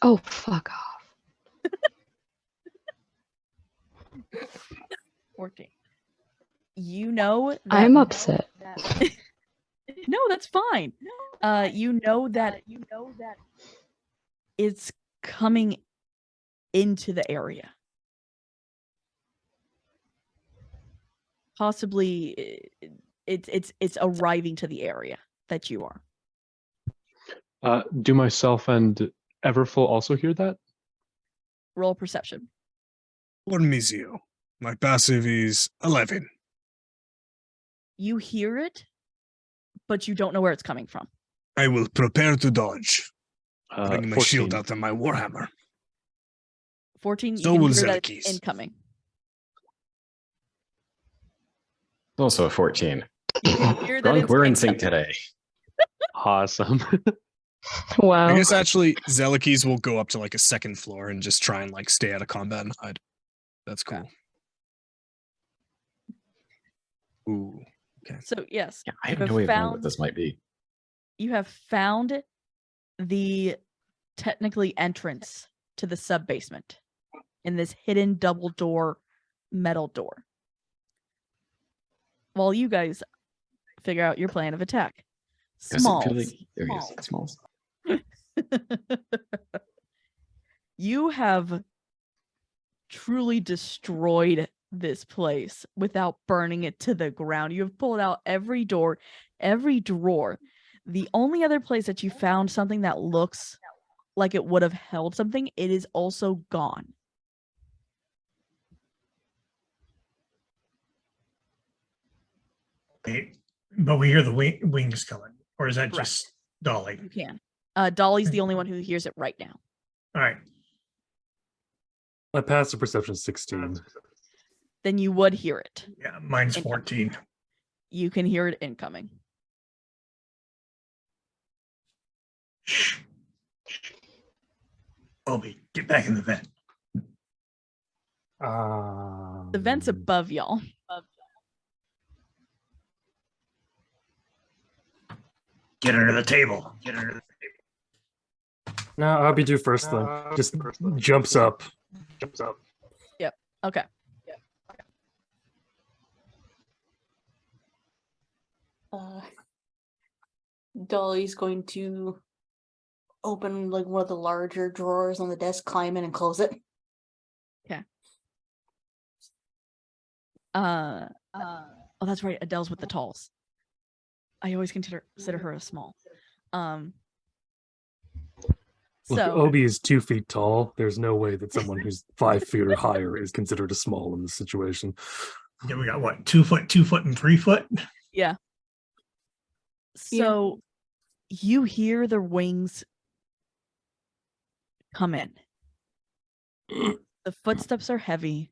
Oh, fuck off. 14. You know that I'm upset. No, that's fine. You know that it's coming into the area. Possibly it's arriving to the area that you are. Do myself and Everfull also hear that? Roll perception. One Mizio. My passive is 11. You hear it, but you don't know where it's coming from. I will prepare to dodge. Bring my shield 14. out and my warhammer. 14, So you will can hear that it's Zelekis. incoming. Also a 14. You can hear that Drunk, it's we're in incoming. sync today. Awesome. Wow. I guess actually Zelekis will go up to like a second floor and just try and like stay out of combat and hide. That's cool. Ooh. Okay. So yes, Yeah, I you have no way of knowing what found this might be. you have found the technically entrance to the sub basement in this hidden double door metal door. While you guys figure out your plan of attack. Does it Smalls. feel like there he is? Smalls. You have truly destroyed this place without burning it to the ground. You have pulled out every door, every drawer. The only other place that you found something that looks like it would have held something, it is also gone. Okay, but we hear the wings coming, or is that Correct. just Dolly? You can. Dolly's the only one who hears it right now. All right. My passive perception is 16. Then you would hear it. Yeah, mine's And- 14. You can hear it incoming. Shh. Obi, get back in the vent. The vent's above y'all. Get under the table. Get under the table. No, I'll be due first then. Just jumps up. Okay. Dolly's going to open like one of the larger drawers on the desk, climb in and close it. Oh, that's right. Adele's with the talls. I always consider her a small. Look, So Obi is 2 feet tall. There's no way that someone who's 5 feet or higher is considered a small in this situation. Yeah, we got what, 2 foot, 2 foot, and 3 foot? yeah. So you hear the wings come in. The footsteps are heavy.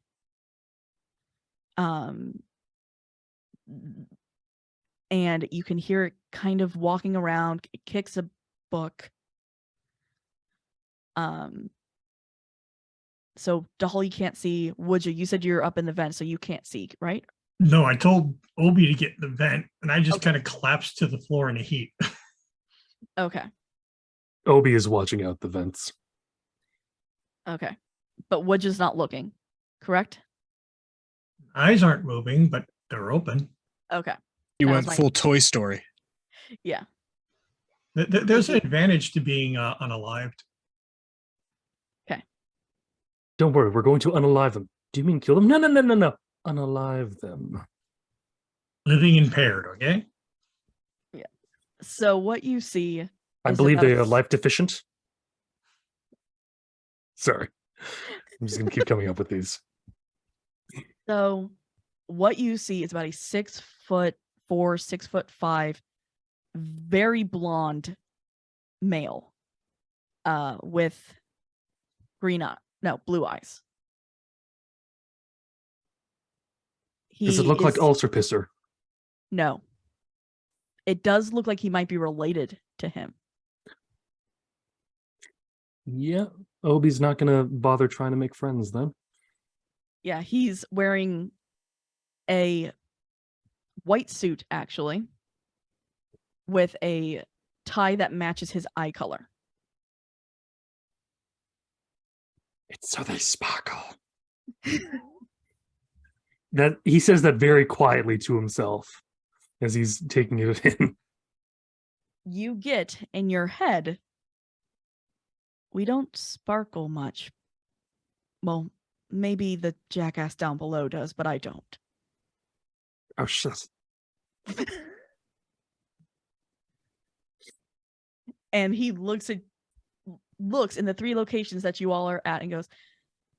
And you can hear it kind of walking around. It kicks a book. So Dolly can't see. Woodja, you said you're up in the vent, so you can't see, right? No, I told Obi to get in the vent, and I just Okay. kind of collapsed to the floor in a heap. Okay. Obi is watching out the vents. Okay. But Woodja's not looking, correct? Eyes aren't moving, but they're open. Okay. You That went was my- full Toy Story. Yeah. There's an advantage to being unalived. Don't worry, we're going to unalive them. Do you mean kill them? No. Unalive them. Living impaired, okay? So what you see I is believe about they a are life deficient. Sorry. I'm just gonna keep coming up with these. So what you see is about a 6'4", 6'5", very blonde male, with blue eyes. Does it look like ulcer pisser? No. It does look like he might be related to him. Yeah. Obi's not gonna bother trying to make friends then. Yeah, he's wearing a white suit, actually, with a tie that matches his eye color. It's so they sparkle. That he says that very quietly to himself as he's taking it in. You get in your head, we don't sparkle much. Well, maybe the jackass down below does, but I don't. Oh shit. And he looks in the 3 locations that you all are at and goes,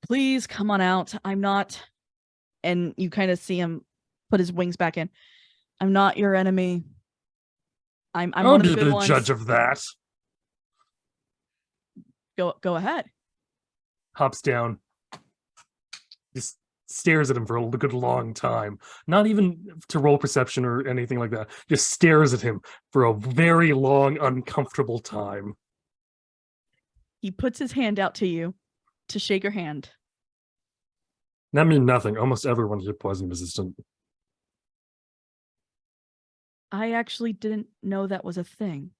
please come on out. I'm not. And you kind of see him put his wings back in. I'm not your enemy. I'm I'll one of be the good the ones. judge of that. Go ahead. Hops down. Just stares at him for a good long time. Not even to roll perception or anything like that. Just stares at him for a very long, uncomfortable time. He puts his hand out to you to shake your hand. That means nothing. Almost everyone here poison resistant. I actually didn't know that was a thing.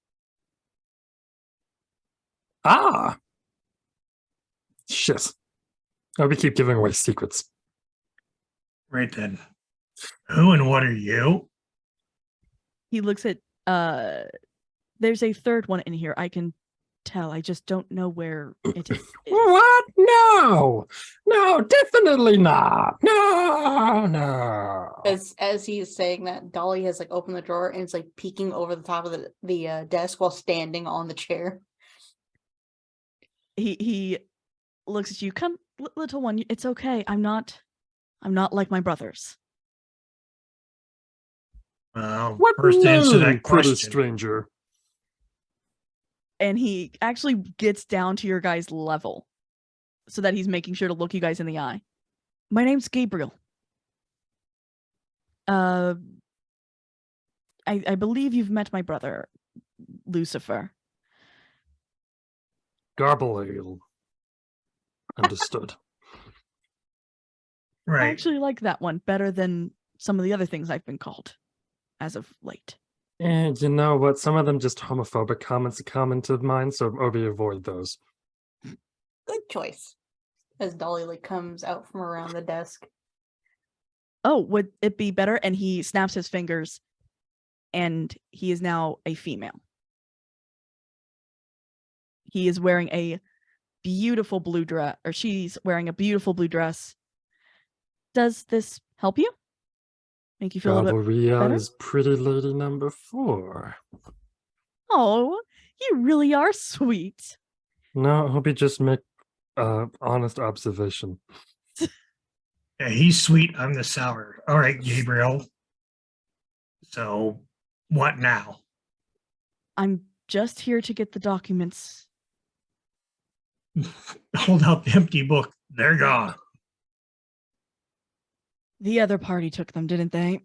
Ah! Shit. Oh, we keep giving away secrets. Right then. Who and what are you? He looks at there's a third one in here. I can tell. I just don't know where it is. What? No! No, definitely not. No. As he is saying that, Dolly has like opened the drawer and it's like peeking over the top of the desk while standing on the chair. He looks at you. Come, little one. It's okay. I'm not like my brothers. What First answer name, that pretty question. stranger? And he actually gets down to your guys' level so that he's making sure to look you guys in the eye. My name's Gabriel. I believe you've met my brother, Lucifer. Garble. Understood. I Right. actually like that one better than some of the other things I've been called as of late. And you know what? Some of them just homophobic comments are common to mine, so Obi, avoid those. Good choice. As Dolly like comes out from around the desk. Oh, would it be better? And he snaps his fingers, and he is now a female. He is wearing a beautiful blue dress, or she's wearing a beautiful blue dress. Does this help you? Make you feel a little bit Galleria better? is pretty lady number 4. Oh, you really are sweet. No, Obi just make honest observation. Yeah, he's sweet. I'm the sour. All right, Gabriel. So, what now? I'm just here to get the documents. Hold out the empty book. They're gone. The other party took them, didn't they?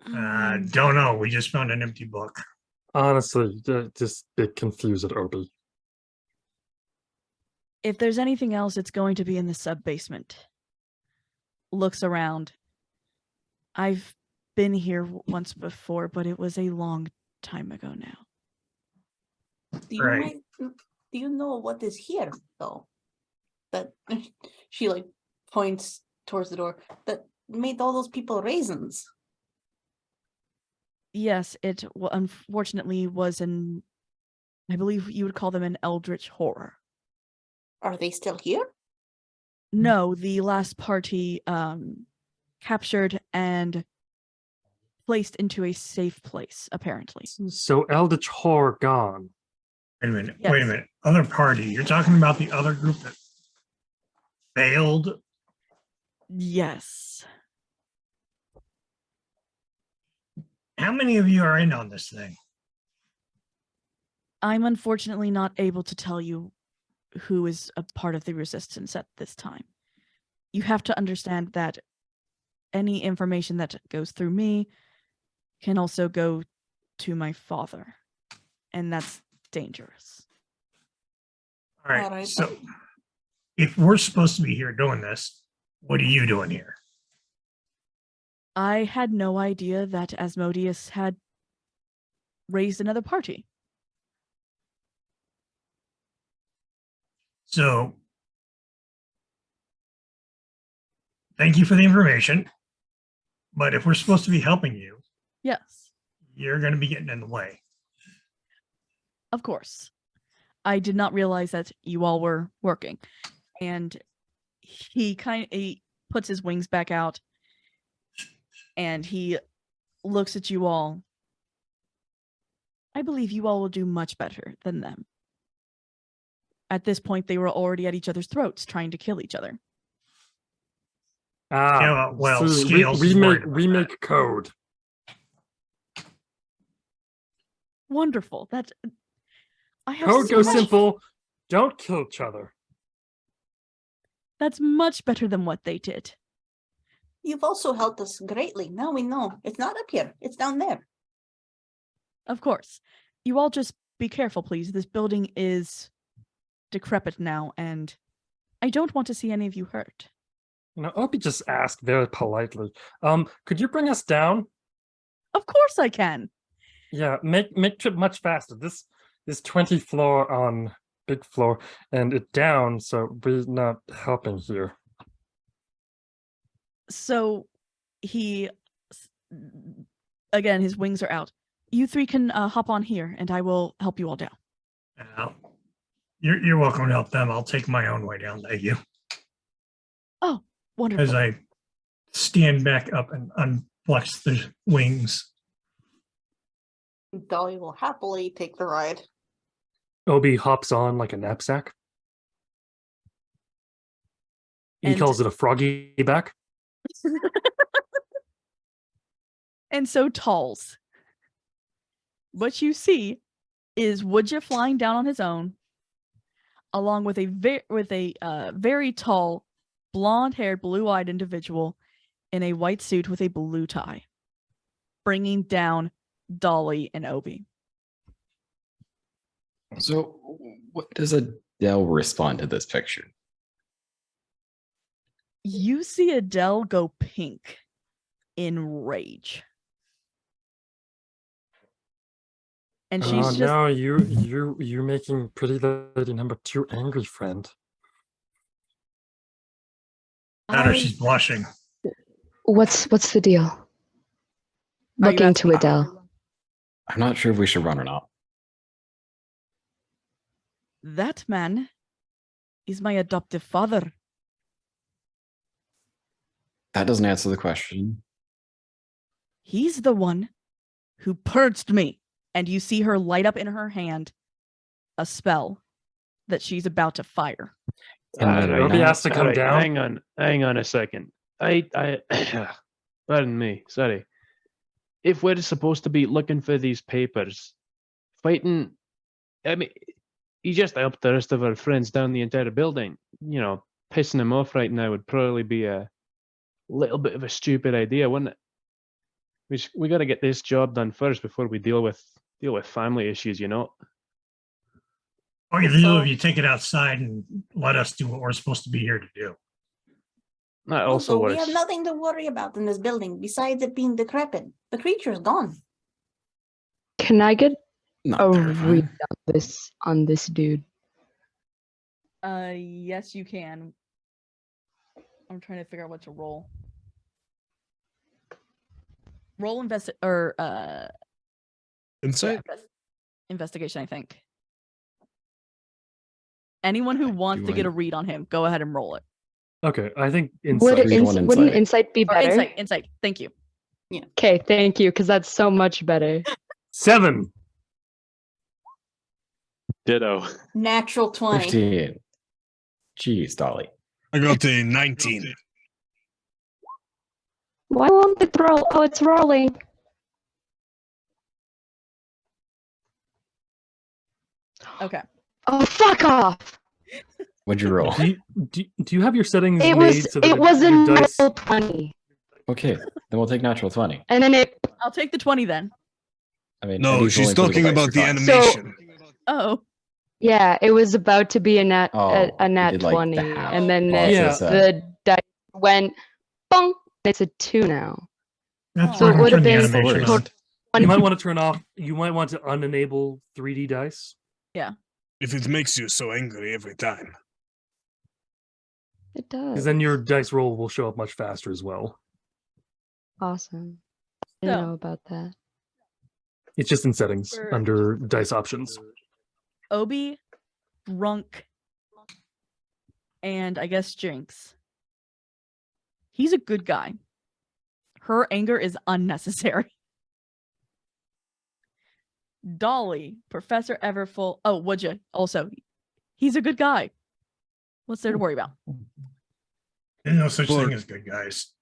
Don't know. We just found an empty book. Honestly, just get confused at Obi. If there's anything else, it's going to be in the sub-basement. Looks around. I've been here once before, but it was a long time ago now. Right. Do you know what is here though? That she like points towards the door that made all those people raisins. Yes, it unfortunately was I believe you would call them an eldritch horror. Are they still here? No, the last party captured and placed into a safe place, apparently. So Eldritch Horror gone. Wait a minute. Yes. Wait a minute. Other party. You're talking about the other group that failed? Yes. How many of you are in on this thing? I'm unfortunately not able to tell you who is a part of the resistance at this time. You have to understand that any information that goes through me can also go to my father, and that's dangerous. All right. All right. So, if we're supposed to be here doing this, what are you doing here? I had no idea that Asmodeus had raised another party. So, thank you for the information. But if we're supposed to be helping you, Yes, you're going to be getting in the way. of course. I did not realize that you all were working. And he puts his wings back out and he looks at you all. I believe you all will do much better than them. At this point, they were already at each other's throats trying to kill each other. Ah, Yeah, well, see, Scales is worried about we that. make code. Wonderful. That I have Code so goes much- simple. Don't kill each other. That's much better than what they did. You've also helped us greatly. Now we know it's not up here, it's down there. Of course. You all just be careful, please. This building is decrepit now, and I don't want to see any of you hurt. Opie just asked very politely. Could you bring us down? Of course I can. Yeah, make trip much faster. This is 20 floor on big floor, and it down, so we're not helping here. So he, again, his wings are out. You three can hop on here, and I will help you all down. You're welcome to help them. I'll take my own way down. Thank you. Oh, wonderful. As I stand back up and unflex the wings. Dolly will happily take the ride. Obi hops on like a knapsack. He And- calls it a froggy back. And so Talls. What you see is Woodja flying down on his own, along with a very tall, blonde-haired, blue-eyed individual in a white suit with a blue tie, bringing down Dolly and Obi. So, what does Adele respond to this picture? You see Adele go pink in rage. And she's Oh just no, you're making Pretty Lady number 2 angry, friend. Matter, I- she's blushing. What's the deal? Are you Looking to asking- Adele. I'm not sure if we should run or not. That man is my adoptive father. That doesn't answer the question. He's the one who purged me. And you see her light up in her hand a spell that she's about to fire. And Alright, Obi has to come alright, down. Hang on a second. I pardon me, sorry. If we're supposed to be looking for these papers, fighting, I mean, you just helped the rest of our friends down the entire building. You know, pissing them off right now would probably be a little bit of a stupid idea, wouldn't it? We got to get this job done first before we deal with family issues, you know. Or you So- if you take it outside and let us do what we're supposed to be here to do. That also we works. have nothing to worry about in this building besides it being decrepit. The creature's gone. Can I get Not a terrifying. read on this dude? Yes, you can. I'm trying to figure out what to roll. Roll Insight? investigation, I think. Anyone who wants to get a read on him, go ahead and roll it. Okay, I think Would inside. Read one wouldn't insight. insight be Or better? insight. Thank you. Okay, thank you, because that's so much better. 7. Ditto. Natural 20. 15. Jeez, Dolly. I got a 19. Why won't it roll? Oh, it's rolling. Okay. Oh, fuck off! What'd you roll? Do you have your settings It made was so that it was a your dice? roll 20, Okay, then we'll take natural 20. and then it. I'll take the 20 then. I mean, No, Eddie's she's rolling for talking dice about the for fun. animation. Oh. Yeah, it was about to be a nat Oh, a you nat did, like, the 20, half. and then Oh, Yeah. the dice went bong. It's a 2 now. That's So why it I'm would've turning the been animation worst. on. You might want to turn off. You might want to unenable 3D dice. If it makes you so angry every time. It does. Because then your dice roll will show up much faster as well. Awesome. I didn't So- know about that. It's just in settings For- under dice options. Obi, Drunk, and I guess Jinx. He's a good guy. Her anger is unnecessary. Dolly, Professor Everfull. Oh, would you? Also, he's a good guy. What's there to worry about? There's no such Or- thing as good guys.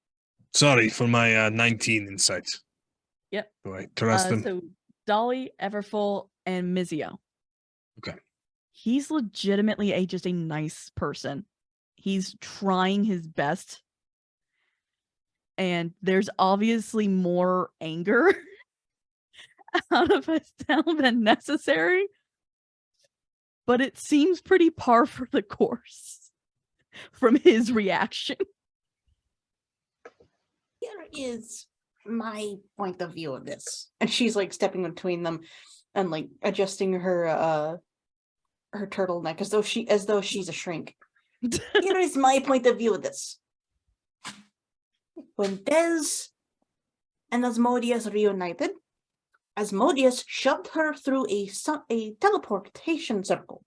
Sorry for my 19 insight. Yep. Do I trust him? So Dolly, Everfull, and Mizio. Okay. He's legitimately just a nice person. He's trying his best. And there's obviously more anger out of Estelle than necessary. But it seems pretty par for the course from his reaction. Here is my point of view of this. And she's like stepping between them and like adjusting her turtleneck as though she's a shrink. Here is my point of view of this. When Des and Asmodeus reunited, Asmodeus shoved her through a teleportation circle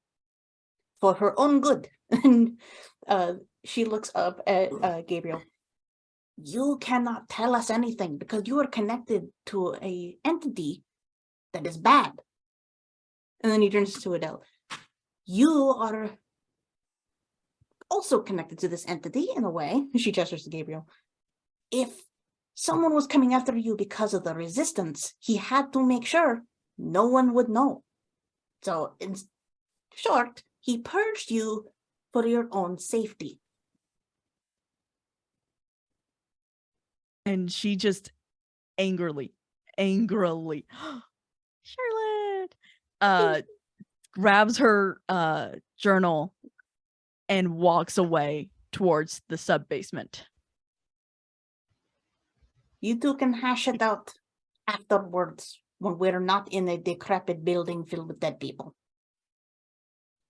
for her own good. And she looks up at Gabriel. You cannot tell us anything because you are connected to an entity that is bad. And then he turns to Adele. You are also connected to this entity in a way. She gestures to Gabriel. If someone was coming after you because of the resistance, he had to make sure no one would know. So in short, he purged you for your own safety. And she just angrily, Charlotte, grabs her journal and walks away towards the sub-basement. You two can hash it out afterwards when we're not in a decrepit building filled with dead people.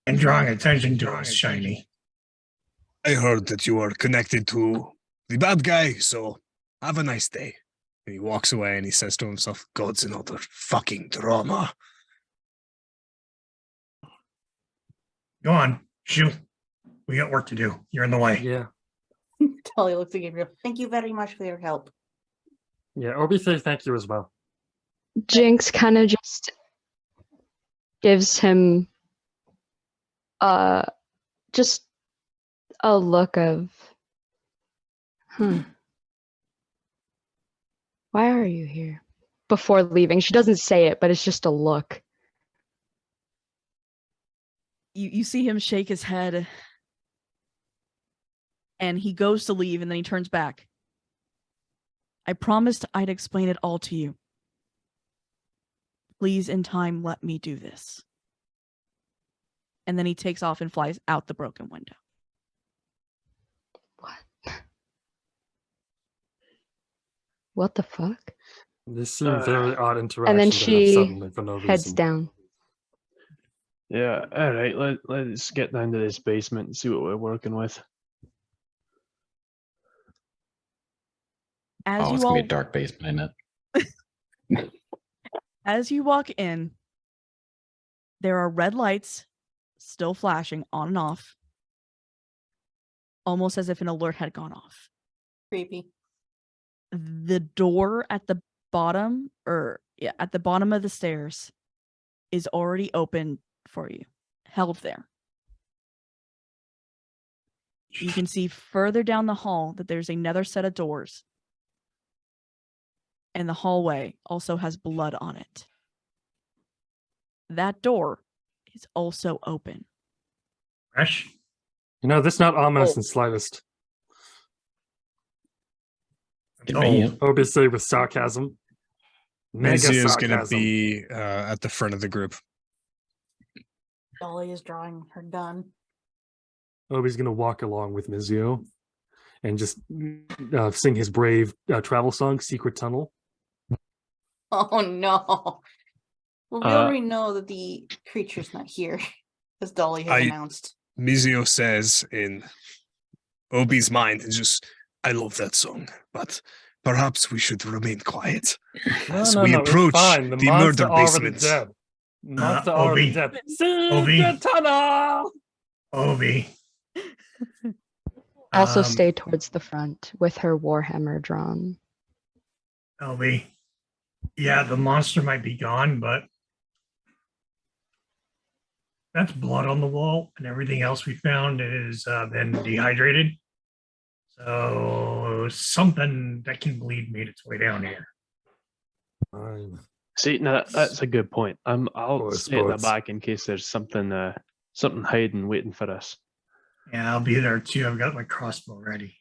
And drawing attention to us, Shiny. I heard that you are connected to the bad guy, so have a nice day. And he walks away and he says to himself, God's another fucking drama. Go on, shoot. We got work to do. You're in the way. Yeah. Tully looks at Gabriel. Thank you very much for your help. Yeah. Obi says thank you as well. Jinx kind of just gives him just a look of, why are you here? Before leaving. She doesn't say it, but it's just a look. You see him shake his head, and he goes to leave, and then he turns back. I promised I'd explain it all to you. Please, in time, let me do this. And then he takes off and flies out the broken window. What the fuck? This seemed very odd interaction. And then to have she suddenly for no heads reason. down. Yeah, all right. Let's get down to this basement and see what we're working with. As It's you gonna be all a dark basement, isn't it? As you walk in, there are red lights still flashing on and off, almost as if an alert had gone off. Creepy. The door at the bottom, at the bottom of the stairs, is already open for you, held there. You can see further down the hall that there's another set of doors. And the hallway also has blood on it. That door is also open. Fresh. You know, that's not ominous Oh. in slightest. Convenient. Obi say with sarcasm. Mega Mizio's gonna sarcasm. be at the front of the group. Dolly is drawing her gun. Obi's gonna walk along with Mizio and just sing his brave travel song, Secret Tunnel. Oh no. Well, we already know that the creature's not here, as Dolly has announced. Mizio says in Obi's mind, is just, I love that song, but perhaps we should remain quiet as we approach The the monster murder already basement. dead. Monster already Obi. dead. Obi. Secret Tunnel! Obi. Also Um, stay towards the front with her warhammer drawn. Obi. Yeah, the monster might be gone, but that's blood on the wall, and everything else we found is been dehydrated. So something that can bleed made its way down here. Fine. See, no, that's a good point. I'll Or stay at the sports. back in case there's something hiding waiting for us. Yeah, I'll be there too. I've got my crossbow ready.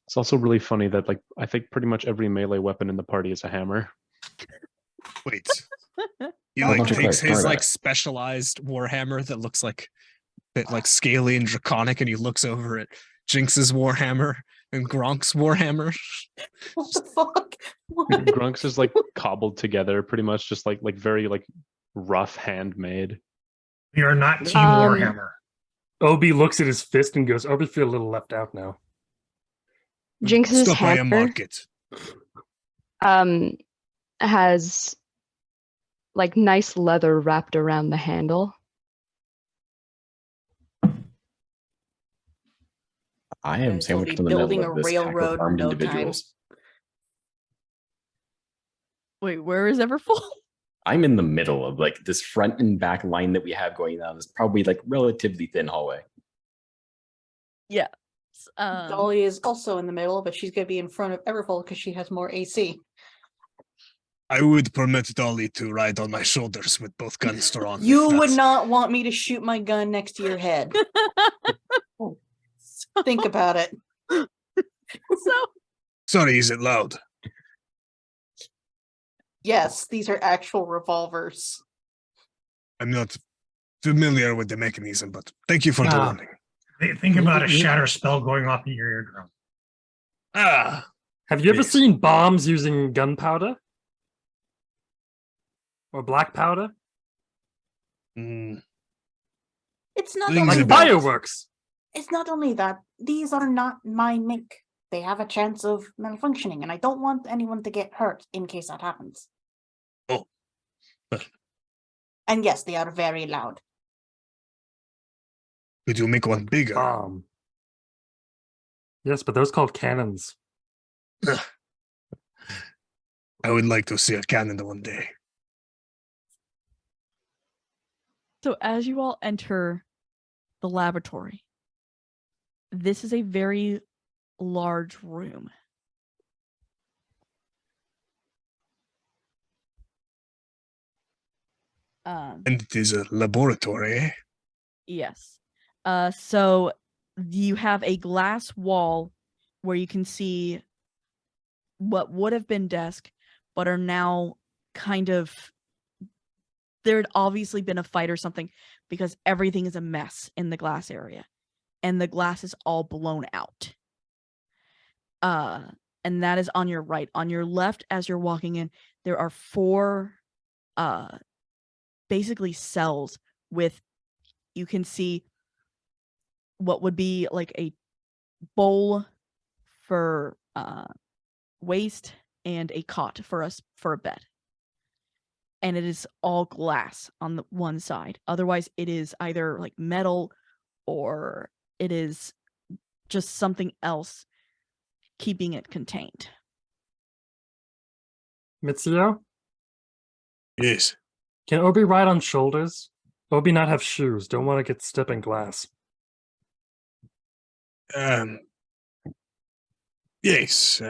It's also really funny that like I think pretty much every melee weapon in the party is a hammer. Wait. He Oh, like bunch of takes players, his sorry like about it. specialized warhammer that looks like a bit like scaly and draconic, and he looks over at Jinx's warhammer and Gronk's warhammer. What the fuck? What? Grunk's is like cobbled together, pretty much just like very like rough handmade. We are not Team Um, Warhammer. Obi looks at his fist and goes, Obi feel a little left out now. Jinx's Stop by a hammer market. has like nice leather wrapped around the handle. I You am guys will sandwiched be in the middle building of a this pack of railroad in armed no time. individuals. Wait, where is Everfull? I'm in the middle of like this front and back line that we have going down this probably like relatively thin hallway. Yeah. Dolly is also in the middle, but she's gonna be in front of Everfull because she has more AC. I would permit Dolly to ride on my shoulders with both guns drawn. if You would that's- not want me to shoot my gun next to your head. Think about it. So Sorry, is it loud? Yes, these are actual revolvers. I'm not familiar with the mechanism, but thank you for the Ah. warning. Think about a shatter spell going off in your eardrum. Ah, Have you ever Yes. seen bombs using gunpowder? Or black powder? mm, It's not Rings only a Like bell. that. fireworks. It's not only that. These are not my make. They have a chance of malfunctioning, and I don't want anyone to get hurt in case that happens. Oh. And yes, they are very loud. could you make one bigger? Bomb. Yes, but those called cannons. I would like to see a cannon one day. So as you all enter the laboratory, this is a very large room. And it is a laboratory, eh? Yes. So you have a glass wall where you can see what would have been desk, but are now kind of, there had obviously been a fight or something because everything is a mess in the glass area and the glass is all blown out. And that is on your right. On your left, as you're walking in, there are 4 basically cells with, you can see what would be like a bowl for waste and a cot for us for a bed. And it is all glass on the one side. Otherwise, it is either like metal or it is just something else keeping it contained. Mitsuyo, Yes. can Obi ride on shoulders? Obi not have shoes. Don't want to get stepping glass. Yes.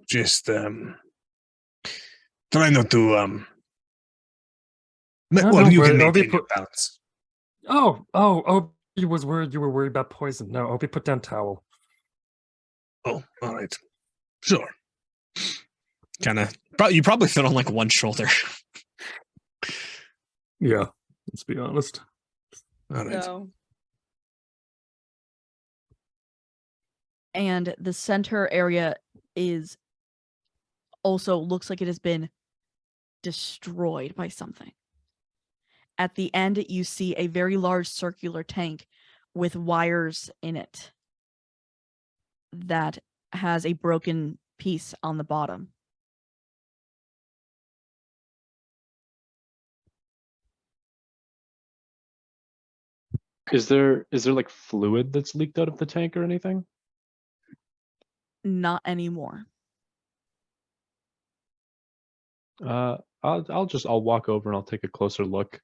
Just try not to No, well, don't you worry, can Obi maintain your put- balance. Oh, Obi was worried you were worried about poison. No, Obi put down towel. Oh, all right. Sure. Kind of. You probably fit on like one shoulder. Yeah, let's be honest. All right. So, and the center area is also looks like it has been destroyed by something. At the end, you see a very large circular tank with wires in it that has a broken piece on the bottom. Is there like fluid that's leaked out of the tank or anything? Not anymore. I'll walk over and I'll take a closer look.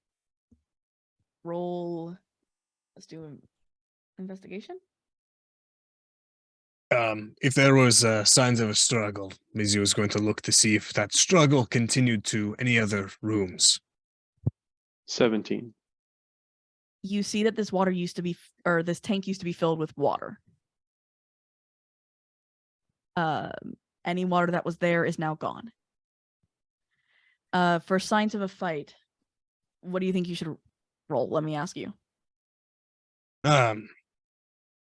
Roll. Let's do an investigation. If there was signs of a struggle, Lizzie was going to look to see if that struggle continued to any other rooms. 17. You see that this water used to be, or this tank used to be filled with water. Any water that was there is now gone. For signs of a fight, what do you think you should roll? Let me ask you.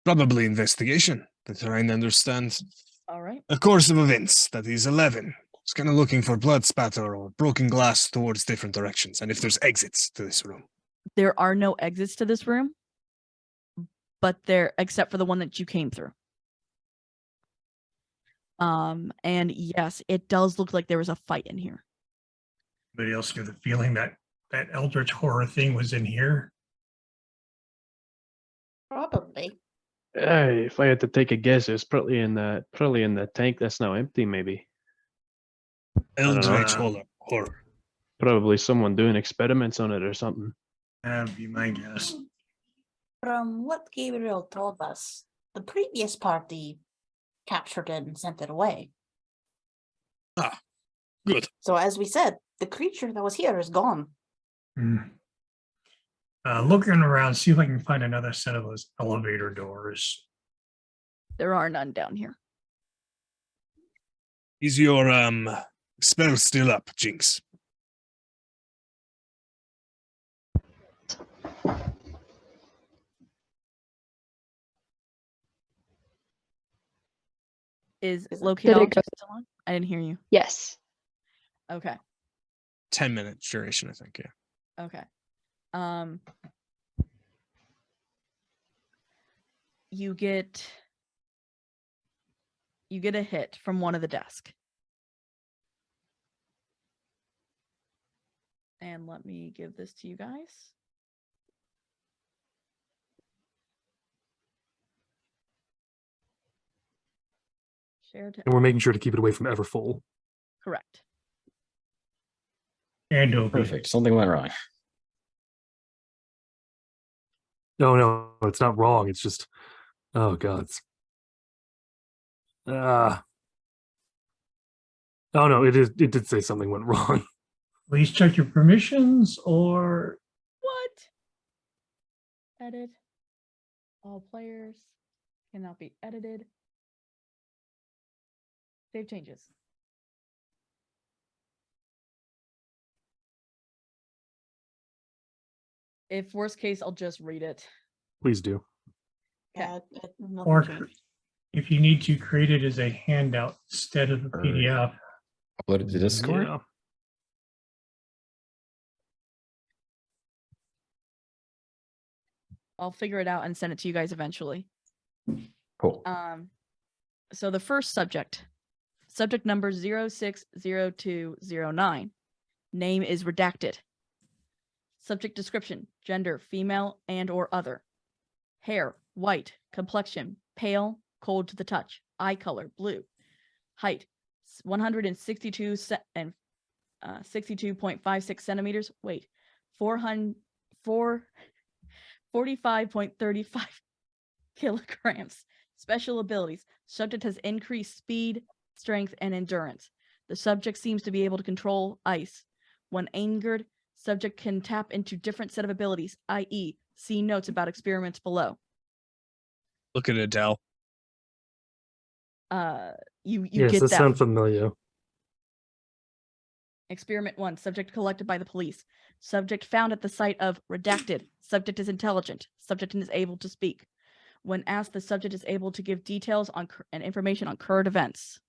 Probably investigation to try and understand All right. a course of events. That is 11. It's kind of looking for blood spatter or broken glass towards different directions, and if there's exits to this room. There are no exits to this room, but there, except for the one that you came through. And yes, it does look like there was a fight in here. Anybody else get the feeling that that eldritch horror thing was in here? Probably. If I had to take a guess, it's probably in the tank that's now empty. Maybe don't know. Eldritch horror. probably someone doing experiments on it or something. That'd be my guess. From what Gabriel told us, the previous party captured it and sent it away. Good. So as we said, the creature that was here is gone. Looking around, see if I can find another set of those elevator doors. There are none down here. Is your spell still up, Jinx? Is Is it- locate Did it object go- still on? I didn't hear you. Yes. Okay. 10-minute duration, I think. Yeah. Okay. You get a hit from one of the desk. And let me give this to you guys. Share to And we're making sure to keep it away from Everfull. correct. And Opie. Perfect. Something went wrong. No, it's not wrong. It's just, oh god. Oh no, it is. It did say something went wrong. Please check your permissions or What? Edit. All players cannot be edited. Save changes. If worst case, I'll just read it. Please do. Okay. Nothing Or changed. if you need to create it as a handout instead of a PDF. Upload it to Discord. Yeah. I'll figure it out and send it to you guys eventually. Cool. So the first subject number 060209. Name is redacted. Subject description, gender, female and or other. Hair, white, complexion, pale, cold to the touch, eye color, blue. Height, 162 and 62.56 centimeters. Weight, 45.35 kilograms. Special abilities. Subject has increased speed, strength, and endurance. The subject seems to be able to control ice. When angered, subject can tap into different set of abilities, i.e., see notes about experiments below. Look at Adele. You Yes, get that that. sounds familiar. Experiment 1. Subject collected by the police. Subject found at the site of redacted. Subject is intelligent. Subject is able to speak. When asked, the subject is able to give details on and information on current events.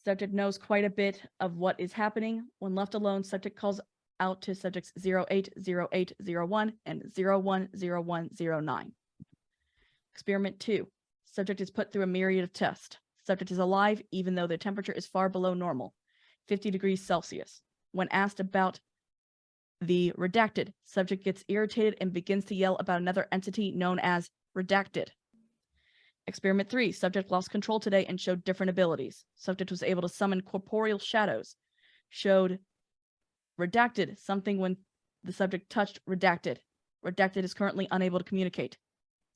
Subject knows quite a bit of what is happening. When left alone, subject calls out to subjects 080801 and 010109. Experiment 2. Subject is put through a myriad of tests. Subject is alive even though the temperature is far below normal, 50 degrees Celsius. When asked about the redacted, subject gets irritated and begins to yell about another entity known as redacted. Experiment 3. Subject lost control today and showed different abilities. Subject was able to summon corporeal shadows. Showed redacted something when the subject touched redacted. Redacted is currently unable to communicate.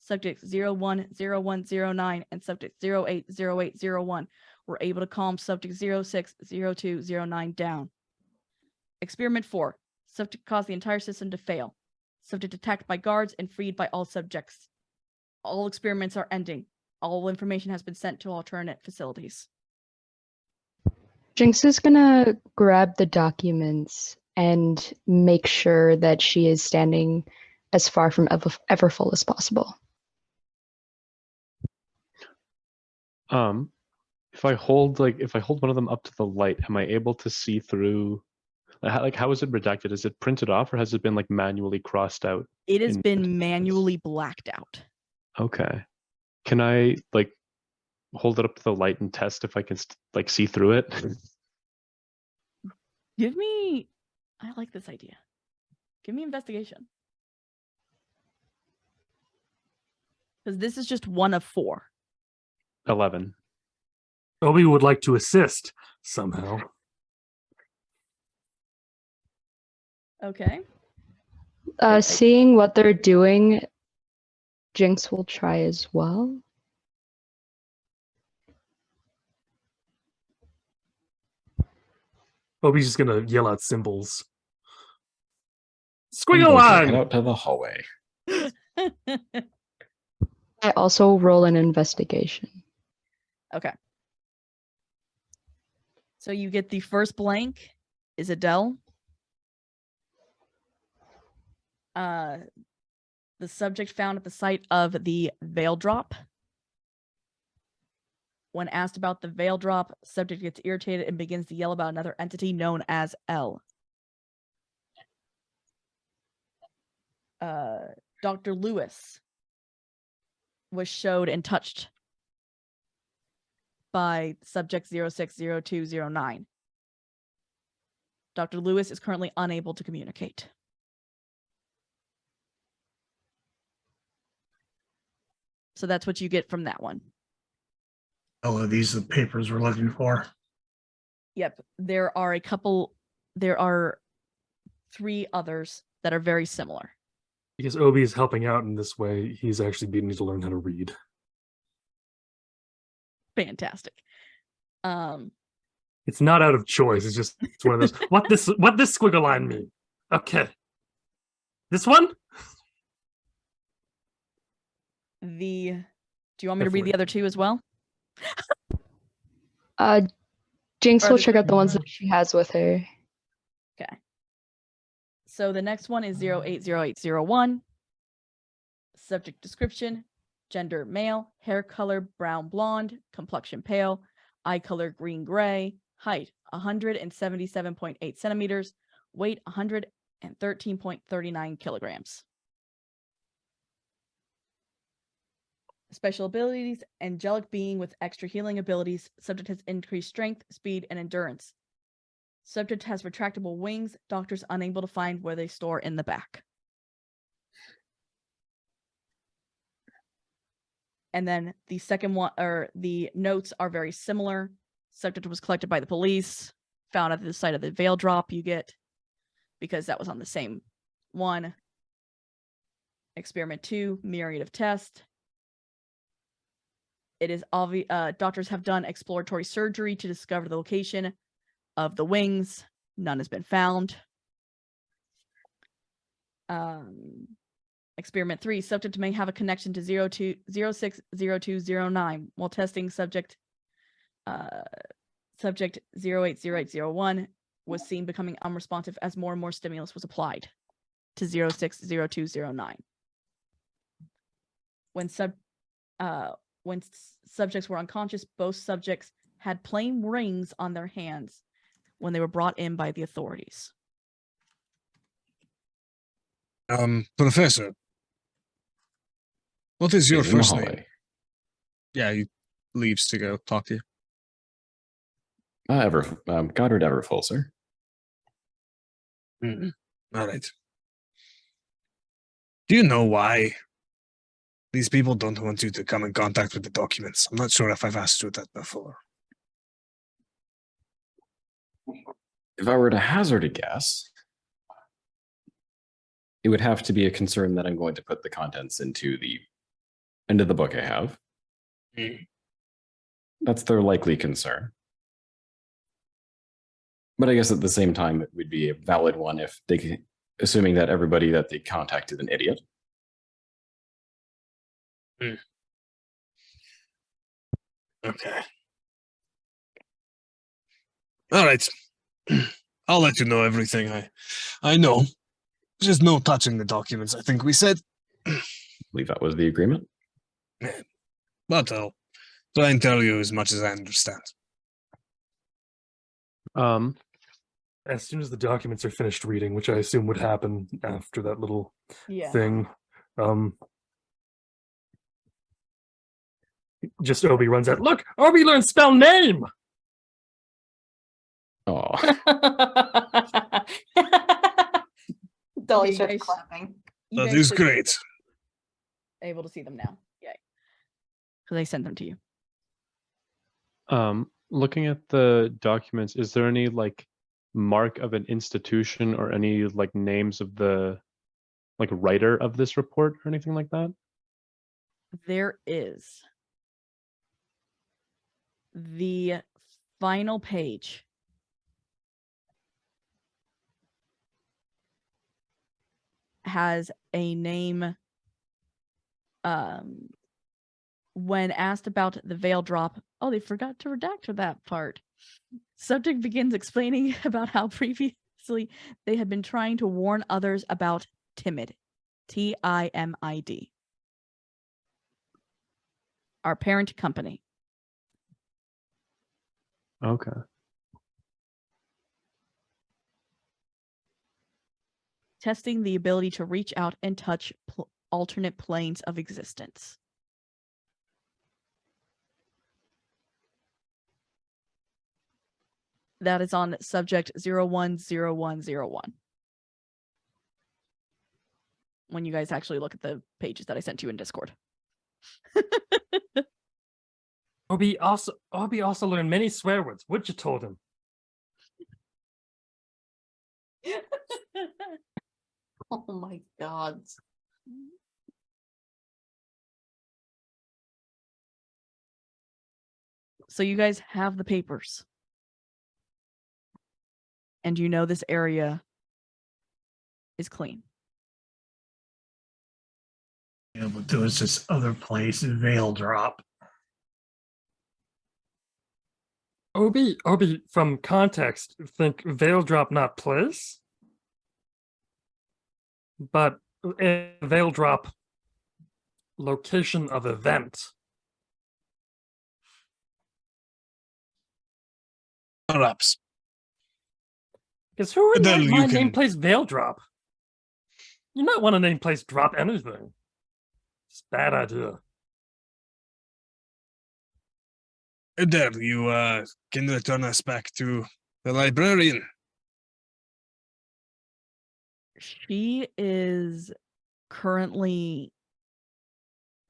subject 010109 and subject 080801 were able to calm subject 060209 down. Experiment 4. Subject caused the entire system to fail. Subject attacked by guards and freed by all subjects. All experiments are ending. All information has been sent to alternate facilities. Jinx is gonna grab the documents and make sure that she is standing as far from Everfull as possible. If I hold one of them up to the light, am I able to see through? How is it redacted? Is it printed off, or has it been like manually crossed out? It has in been the- manually blacked out. Okay. Can I like hold it up to the light and test if I can like see through it? Give me... I like this idea. Give me investigation. Because this is just one of 4. 11. Obi would like to assist somehow. Okay. Seeing what they're doing, Jinx will try as well. Obi's just gonna yell out symbols. I'm Squiggle going to head line! out to the hallway. I also roll an investigation. Okay. So you get the first blank is Adele. The subject found at the site of the veil drop. When asked about the veil drop, subject gets irritated and begins to yell about another entity known as L. Dr. Lewis was showed and touched by subject 060209. Dr. Lewis is currently unable to communicate. So that's what you get from that one. Oh, these are the papers we're looking for. Yep. There are 3 others that are very similar. Because Obi is helping out in this way, he's actually beginning to learn how to read. Fantastic. It's not out of choice. It's one of those. What this squiggle line mean? Okay. This one? Do you want me Go to read for the it. other 2 as well? Jinx Or will the check out the quick ones one. that she has with her. Okay. So the next one is 080801. Subject description: gender male, hair color brown blonde, complexion pale, eye color green gray, height 177.8 centimeters, weight 113.39 kilograms. Special abilities: angelic being with extra healing abilities. Subject has increased strength, speed, and endurance. Subject has retractable wings. Doctors unable to find where they store in the back. And then the second one, or the notes are very similar. Subject was collected by the police, found at the site of the veil drop. You get, because that was on the same one. Experiment 2, myriad of tests. It is obvious. Doctors have done exploratory surgery to discover the location of the wings. None has been found. Experiment 3, subject may have a connection to 060209 while testing. Subject 080801 was seen becoming unresponsive as more and more stimulus was applied to 060209. When subjects were unconscious, both subjects had plain rings on their hands when they were brought in by the authorities. Professor, what is your He's in the first name? hallway. Yeah, he leaves to go talk to you. Goddard Everfull, sir. All right. Do you know why these people don't want you to come in contact with the documents? I'm not sure if I've asked you that before. If I were to hazard a guess, it would have to be a concern that I'm going to put the contents into the End of the book I have. That's their likely concern. But I guess at the same time, it would be a valid one if they, assuming that everybody that they contact is an idiot. Okay. All right. I'll let you know everything I know. Just no touching the documents, I think we said. I believe that was the agreement. But I'll try and tell you as much as I understand. As soon as the documents are finished reading, which I assume would happen after that little Yeah. thing, just Obi runs out. Look, Obi learned spell name. Oh, Dolly Okay, starts guys. clapping. You That guys is should be great. able to see them now. Yay. Because I sent them to you. Looking at the documents, is there any like mark of an institution or any like names of the like writer of this report or anything like that? There is. The final page has a name. When asked about the veil drop, oh, they forgot to redact that part. Subject begins explaining about how previously they had been trying to warn others about Timid, Timid, our parent company. Okay. Testing the ability to reach out and touch alternate planes of existence. That is on subject 010101. When you guys actually look at the pages that I sent you in Discord. Obi also learned many swear words. What you told him? Oh my god. So you guys have the papers. And you know this area is clean. Yeah, but there was this other place, Veil Drop. Obi, from context, think veil drop not place, but a veil drop location of event. Perhaps. Because who would Adele, like you my name can- place veil drop? You might want to name place drop anything. It's a bad idea. Adele, you can return us back to the librarian. She is currently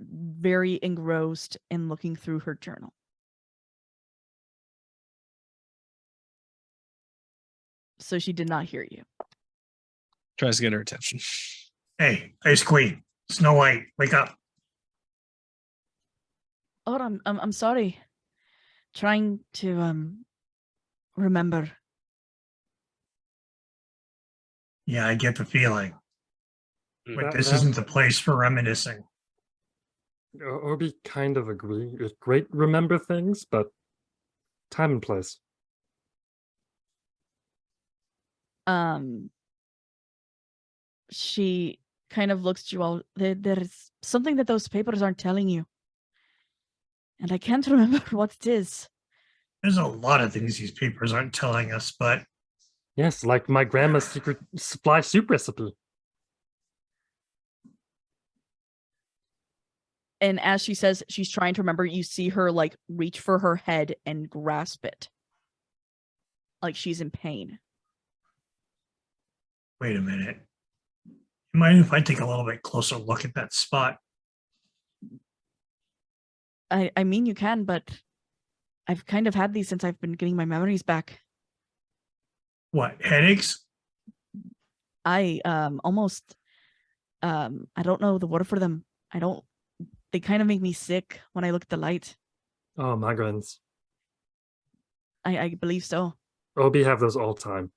very engrossed in looking through her journal. So she did not hear you. Tries to get her attention. Hey, Ice Queen, Snow White, wake up. Oh, I'm sorry. Trying to remember. Yeah, I get the feeling. But That- this that- isn't the place for reminiscing. Obi kind of agree. It's great remember things, but time and place. She kind of looks at you all. There's something that those papers aren't telling you. And I can't remember what it is. There's a lot of things these papers aren't telling us, but Yes, like my grandma's secret supply soup recipe. And as she says she's trying to remember, you see her like reach for her head and grasp it. Like she's in pain. wait a minute. You mind if I take a little bit closer look at that spot? I mean you can, but I've kind of had these since I've been getting my memories back. What, headaches? I almost I don't know the word for them. I don't they kind of make me sick when I look at the light. Oh, migraines. I believe so. Obi have those all time.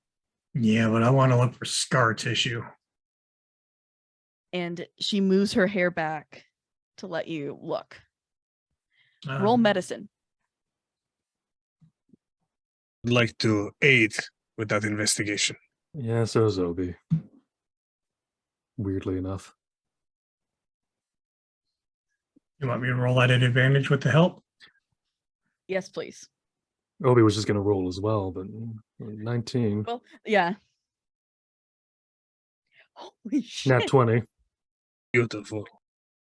Yeah, but I want to look for scar tissue. And she moves her hair back to let you look. Roll medicine. I'd like to aid with that investigation. Yeah, so is Obi. Weirdly enough. You want me to roll at an advantage with the help? Yes, please. Obi was just going to roll as well, but 19. Well, yeah. Holy shit. Nat 20. Beautiful.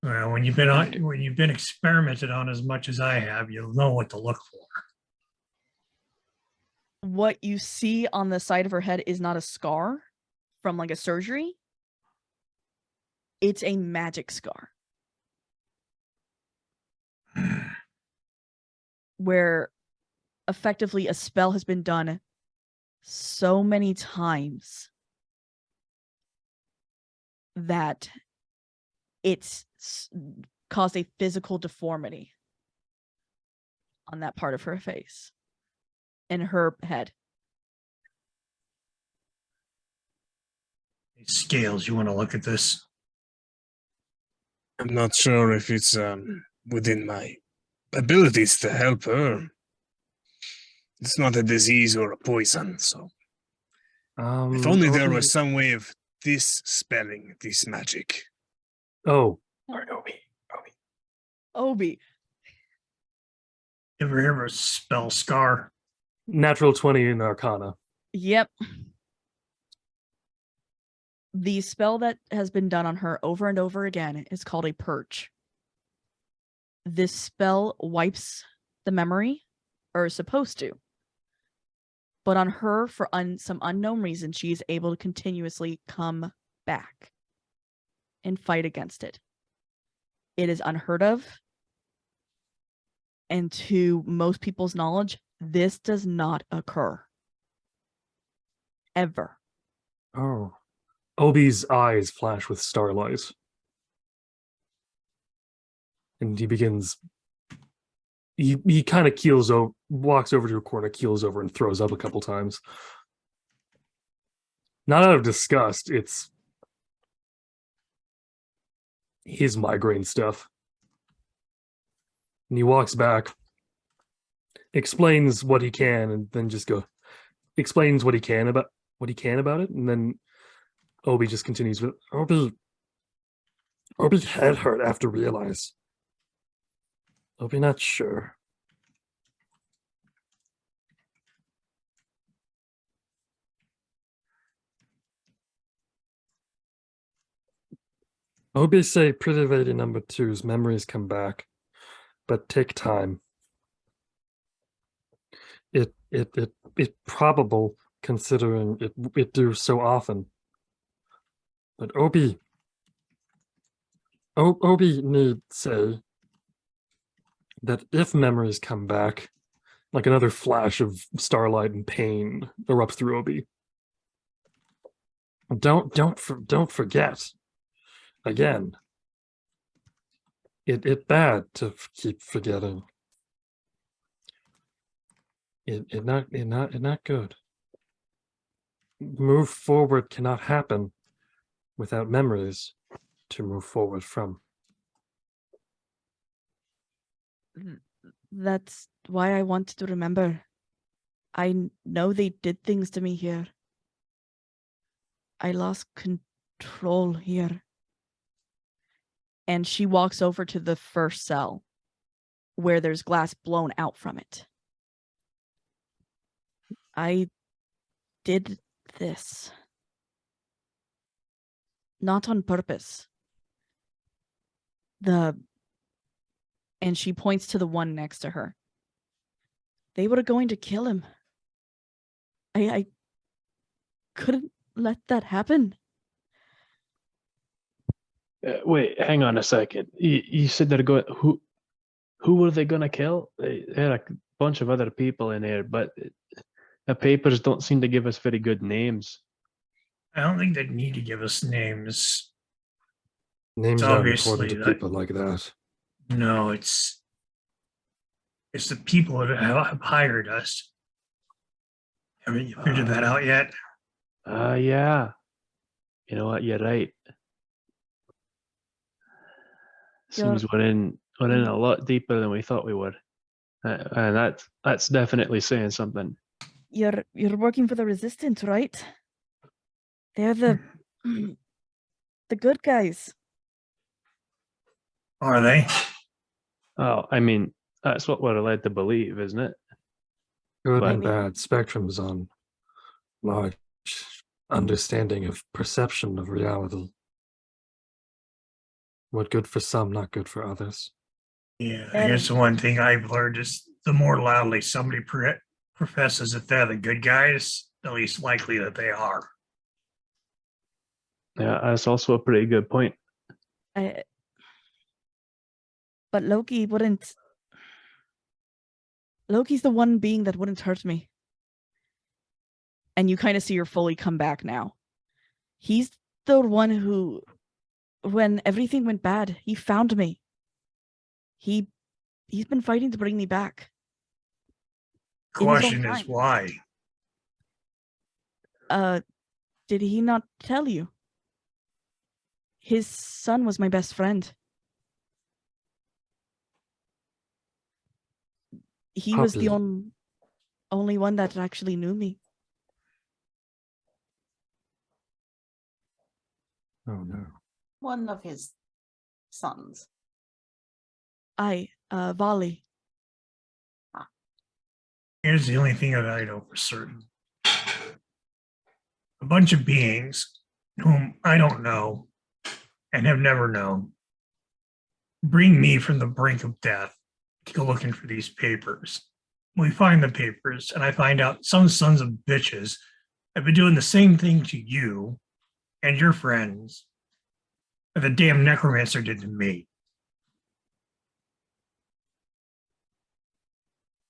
Well, when you've been experimented on as much as I have, you'll know what to look for. What you see on the side of her head is not a scar from like a surgery. It's a magic scar. Where effectively a spell has been done so many times that it's caused a physical deformity on that part of her face and her head. Scales, you want to look at this? I'm not sure if it's within my abilities to help her. It's not a disease or a poison, so if only there Obi- was some way of dispelling this magic. Oh, Obi. Ever hear of a spell scar? natural 20 in Arcana. Yep. The spell that has been done on her over and over again is called a purge. This spell wipes the memory, or is supposed to. But on her, for some unknown reason, she is able to continuously come back and fight against it. It is unheard of. And to most people's knowledge, this does not occur. Ever. Oh. Obi's eyes flash with starlight. And he begins. He kind of keels over, walks over to a corner, keels over, and throws up a couple times. Not out of disgust, it's his migraine stuff. And he walks back, explains what he can, and then explains what he can about it, and then Obi just continues with Obi's head hurt after realize. Obi not sure. Obi say Pretty Lady number 2's memories come back, but take time. It probable considering it do so often. But Obi need say that if memories come back, like another flash of starlight and pain erupts through Obi. Don't forget. Again, it bad to keep forgetting. It not good. Move forward cannot happen without memories to move forward from. That's why I want to remember. I know they did things to me here. I lost control here. And she walks over to the first cell where there's glass blown out from it. I did this. Not on purpose. And she points to the one next to her. They were going to kill him. I couldn't let that happen. Wait, hang on a second. You said they're going. Who were they going to kill? They had a bunch of other people in here, but the papers don't seem to give us very good names. I don't think they need to give us names. Names It's are obviously important to that- people like that. No, it's the people that have hired us. Haven't you figured that out yet? Yeah. You know what? You're right. Seems we're in a lot deeper than we thought we were, and that's definitely saying something. You're working for the resistance, right? They're the the good guys. Are they? Oh, I mean, that's what we're led to believe, isn't it? Good But- and bad spectrums on large understanding of perception of reality. What good for some, not good for others. Yeah, I guess the one thing I've learned is the more loudly somebody professes that they're the good guys, the least likely that they are. Yeah, that's also a pretty good point. But Loki wouldn't. Loki's the one being that wouldn't hurt me. And you kind of see her fully come back now. He's the one who, when everything went bad, he found me. He's been fighting to bring me back. In his own Question is time. why? Did he not tell you? His son was my best friend. He was the Puppy. only one that actually knew me. Oh no. One of his sons. Vali. Here's the only thing that I know for certain. A bunch of beings whom I don't know and have never known bring me from the brink of death to go looking for these papers. We find the papers, and I find out some sons of bitches have been doing the same thing to you and your friends that the damn necromancer did to me.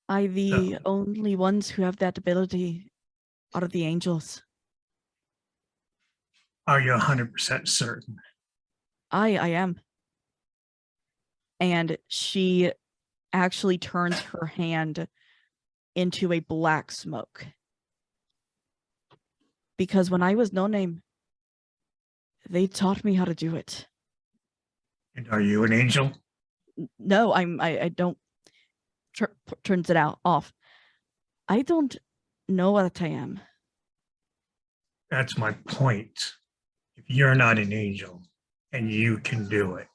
The only ones who have that ability are the angels. Are you 100% certain? I am. And she actually turns her hand into a black smoke. Because when I was no name, they taught me how to do it. And are you an angel? No, I don't. Turns it off. I don't know what I am. That's my point. If you're not an angel and you can do it,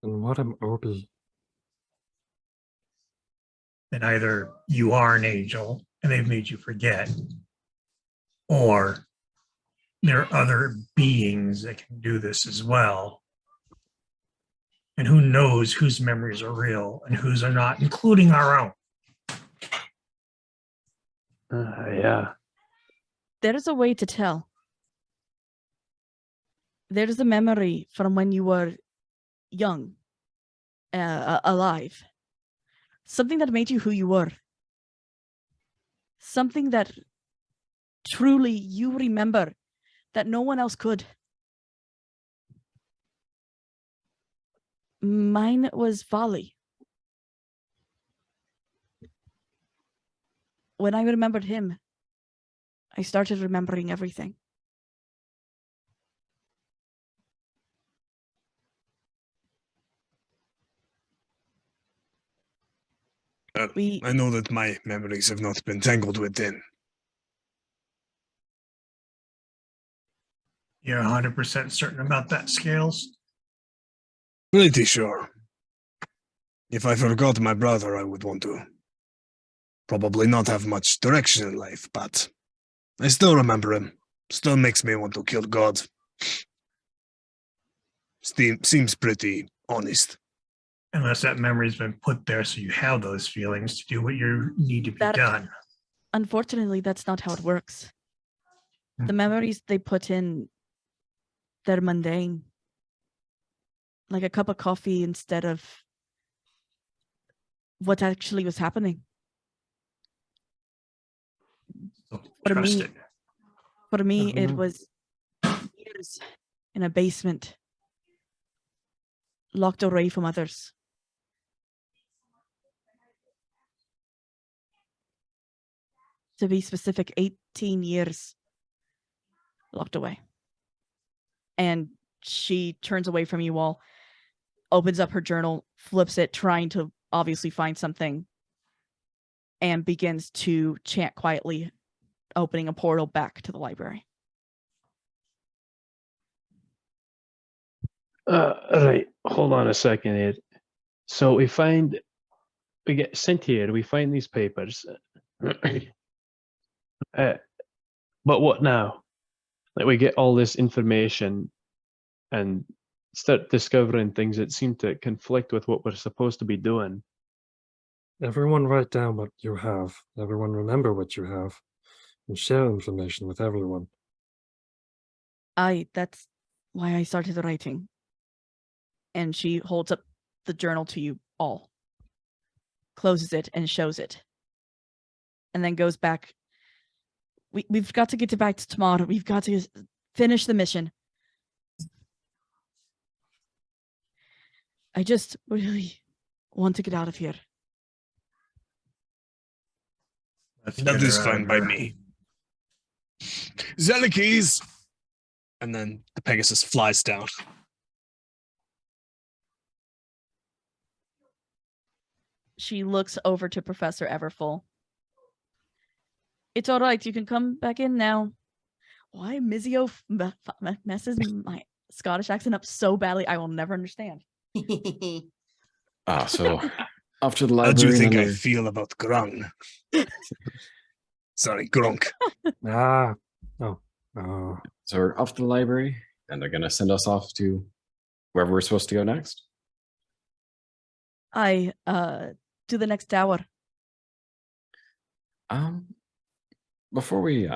And what am Obi? then either you are an angel and they've made you forget, or there are other beings that can do this as well. And who knows whose memories are real and whose are not, including our own. Yeah. There's a way to tell. There's a memory from when you were young, alive. Something that made you who you were. Something that truly you remember that no one else could. Mine was Vali. When I remembered him, I started remembering everything. I know that my memories have not been tangled with them. You're 100% certain about that, Scales? Pretty sure. If I forgot my brother, I would want to probably not have much direction in life, but I still remember him. Still makes me want to kill God. Seems pretty honest. Unless that memory's been put there so you have those feelings to do what you need to be done. Unfortunately, that's not how it works. The memories they put in, they're mundane. Like a cup of coffee instead of what actually was happening. So For trust me, it. For me, it Mhm. was years in a basement. locked away from others. To be specific, 18 years locked away. And she turns away from you all, opens up her journal, flips it, trying to obviously find something, and begins to chant quietly, opening a portal back to the library. Right, hold on a second here. So we get sent here, we find these papers. But what now? Like, we get all this information and start discovering things that seem to conflict with what we're supposed to be doing. Everyone write down what you have. Everyone remember what you have. And share information with everyone. That's why I started writing. And she holds up the journal to you all, closes it and shows it, and then goes back. We've got to get back to tomorrow. We've got to finish the mission. I just really want to get out of here. That is fine by me. Zelikis! And then the Pegasus flies down. She looks over to Professor Everfull. It's all right. You can come back in now. Why Mizio messes my Scottish accent up so badly, I will never understand. So after the How library. do you think then I there- feel about Grung? Sorry, Grunk. So we're off to the library, and they're gonna send us off to wherever we're supposed to go next. To the next tower. Before we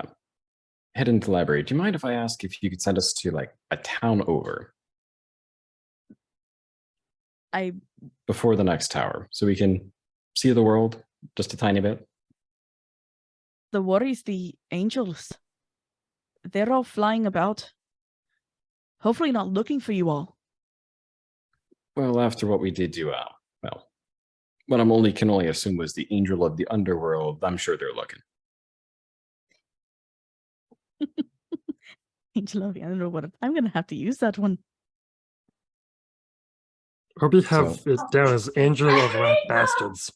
head into the library, do you mind if I ask if you could send us to like a town over before the next tower, so we can see the world just a tiny bit? The worries, the angels. They're all flying about. Hopefully not looking for you all. Well, after what we did to, what can only assume was the angel of the underworld, I'm sure they're looking. Angel of the underworld. I'm gonna have to use that one. Or we have So- it down as Angel of Rat Bastards.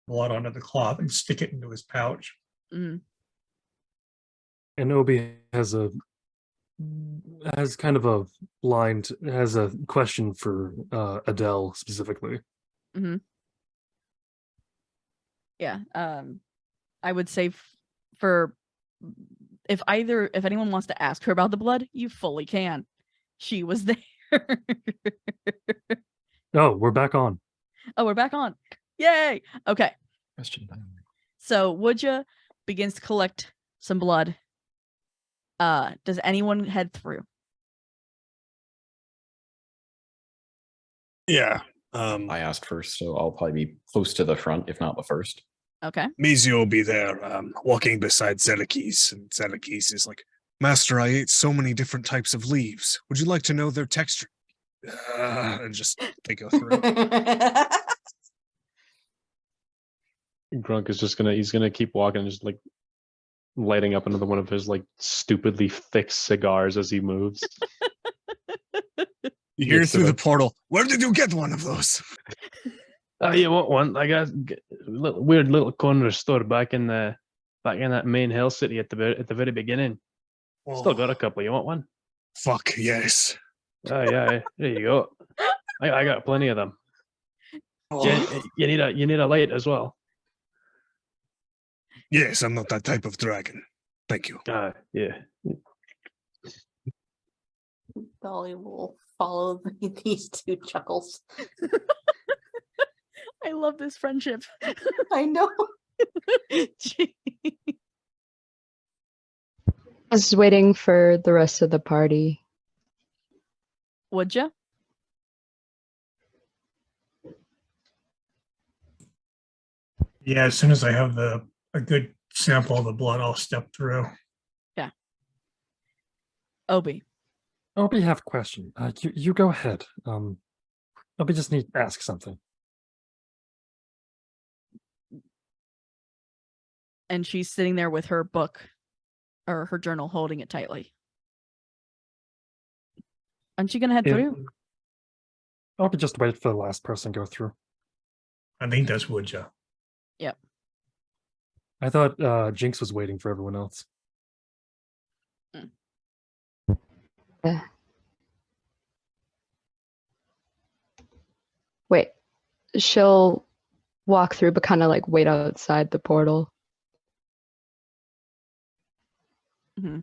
Blood onto the cloth and stick it into his pouch. Mm. And Obi has kind of a has a question for Adele specifically. Mm-hmm. Yeah. I would say if anyone wants to ask her about the blood, you fully can. She was there. Oh, we're back on. Oh, we're back on. Yay. Okay. Question time. So Woodja begins to collect some blood. Does anyone head through? Yeah. I asked first, so I'll probably be close to the front, if not the first. Okay. Mizio will be there, walking beside Zelikis, and Zelikis is like, Master, I ate so many different types of leaves. Would you like to know their texture? And just they go through. Grunk is he's gonna keep walking, just like lighting up another one of his like stupidly thick cigars as he moves. You hear Gets to through the it. portal, where did you get one of those? Oh, you want one? I got weird little corner store back in that main hill city at the very beginning. Still got a couple. You want one? Fuck yes. Oh yeah, there you go. I got plenty of them. You need a light as well. Yes, I'm not that type of dragon. Thank you. Yeah. Dolly will follow these two chuckles. I love this friendship. I know. Gee. I was waiting for the rest of the party. Would ya? Yeah, as soon as I have a good sample of the blood, I'll step through. Obi. Obi, have a question. You go ahead. Obi just need to ask something. And she's sitting there with her book or her journal, holding it tightly. Aren't you gonna head through? Obi, just wait for the last person to go through. I think that's Woodja. Yep. I thought Jinx was waiting for everyone else. Wait, she'll walk through, but kind of like wait outside the portal. Mm-hmm.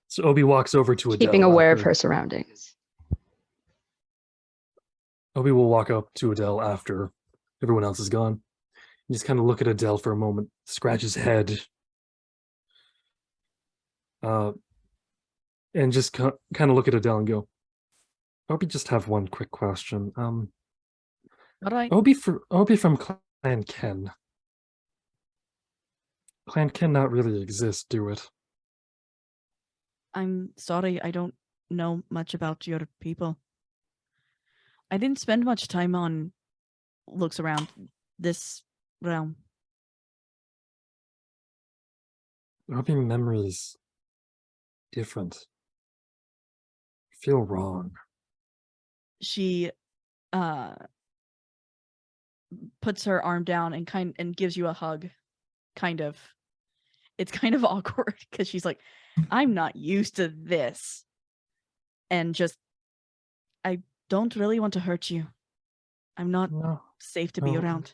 So Obi walks over to Adele. Keeping aware of after- her surroundings. Obi will walk up to Adele after everyone else is gone. And just kind of look at Adele for a moment, scratch his head, and just kind of look at Adele and go, Obi, just have one quick question. All right. Obi from Clan Ken. Clan Ken not really exist, do it? I'm sorry, I don't know much about your people. I didn't spend much time on looks around this realm. Obi memories different. I feel wrong. She puts her arm down and gives you a hug. Kind of. It's kind of awkward because she's like, I'm not used to this. And just, I don't really want to hurt you. I'm not No, safe to be no. around.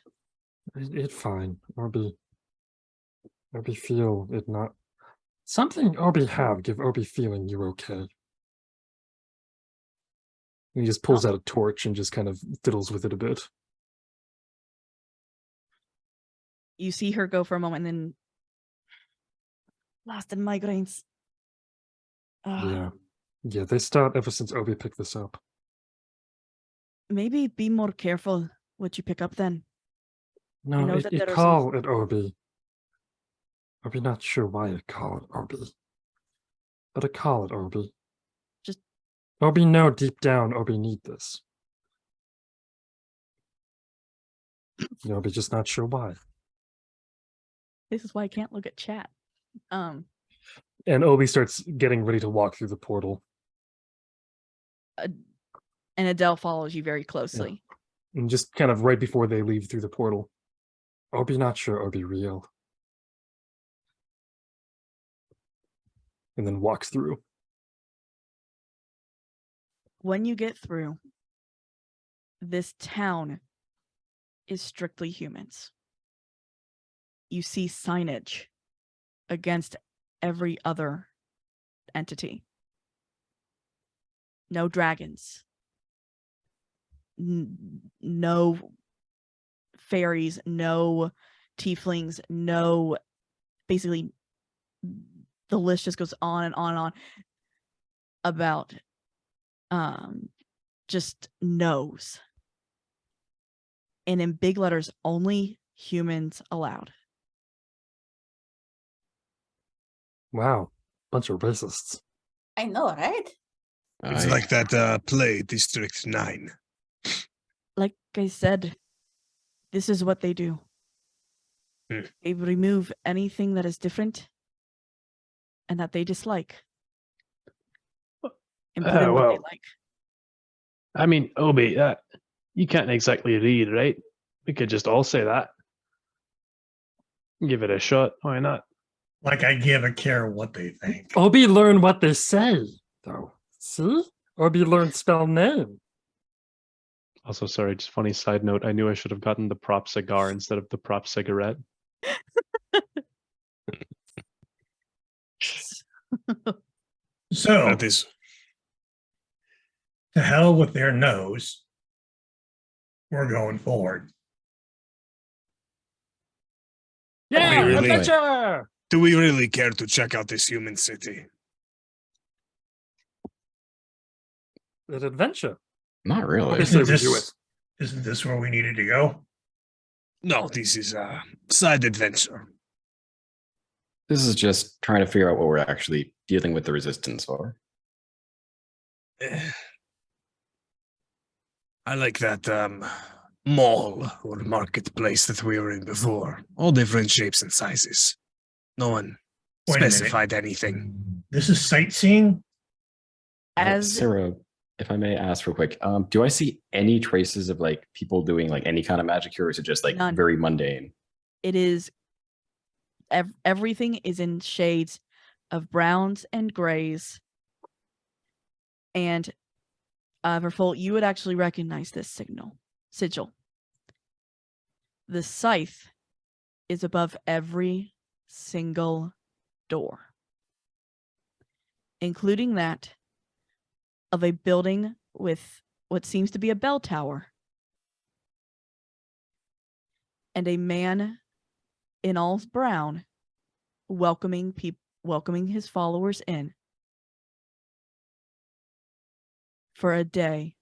It's fine. Obi feel it not. Something Obi have give Obi feeling you're okay. And he just pulls out a torch and just kind of fiddles with it a bit. You see her go for a moment and then lost in migraines. Yeah. Yeah, they start ever since Obi picked this up. Maybe be more careful what you pick up then. No, know it that there are call it Obi. Obi not sure why it call it Obi. But I call it Obi. Just- Obi know deep down Obi need this. Obi just not sure why. This is why I can't look at chat. And Obi starts getting ready to walk through the portal. And Adele follows you very closely. And just kind of right before they leave through the portal. Obi not sure Obi real. And then walks through. When you get through, this town is strictly humans. You see signage against every other entity. No dragons. No fairies, no tieflings, no, basically the list just goes on and on and on about just no's. And in big letters, only humans allowed. Wow. Bunch of racists. I know, right? It's like that play, District 9. Like I said, this is what they do. They remove anything that is different and that they dislike. And put in what they well, like. I mean, Obi, You can't exactly read, right? We could just all say that. Give it a shot. Why not? Like I give a care what they think. Obi learn what they say, though. See? Obi learn spell name. Also, sorry, just funny side note. I knew I should have gotten the prop cigar instead of the prop cigarette. So That is to hell with their nose. We're going forward. Yeah, really? adventure! Do we really care to check out this human city? An adventure. Not really. Obviously, we Isn't do this- it. Isn't this where we needed to go? No, this is a side adventure. This is just trying to figure out what we're actually dealing with the resistance for. Eh. I like that mall or marketplace that we were in before. All different shapes and sizes. No one Wait a minute. specified anything. This is sightseeing? As Sarah, if I may ask real quick, do I see any traces of like people doing like any kind of magic here, or is it just like None. very mundane? it is, everything is in shades of browns and grays. And Verfolt, you would actually recognize this sigil. The scythe is above every single door, including that of a building with what seems to be a bell tower, and a man in all brown welcoming his followers in for a day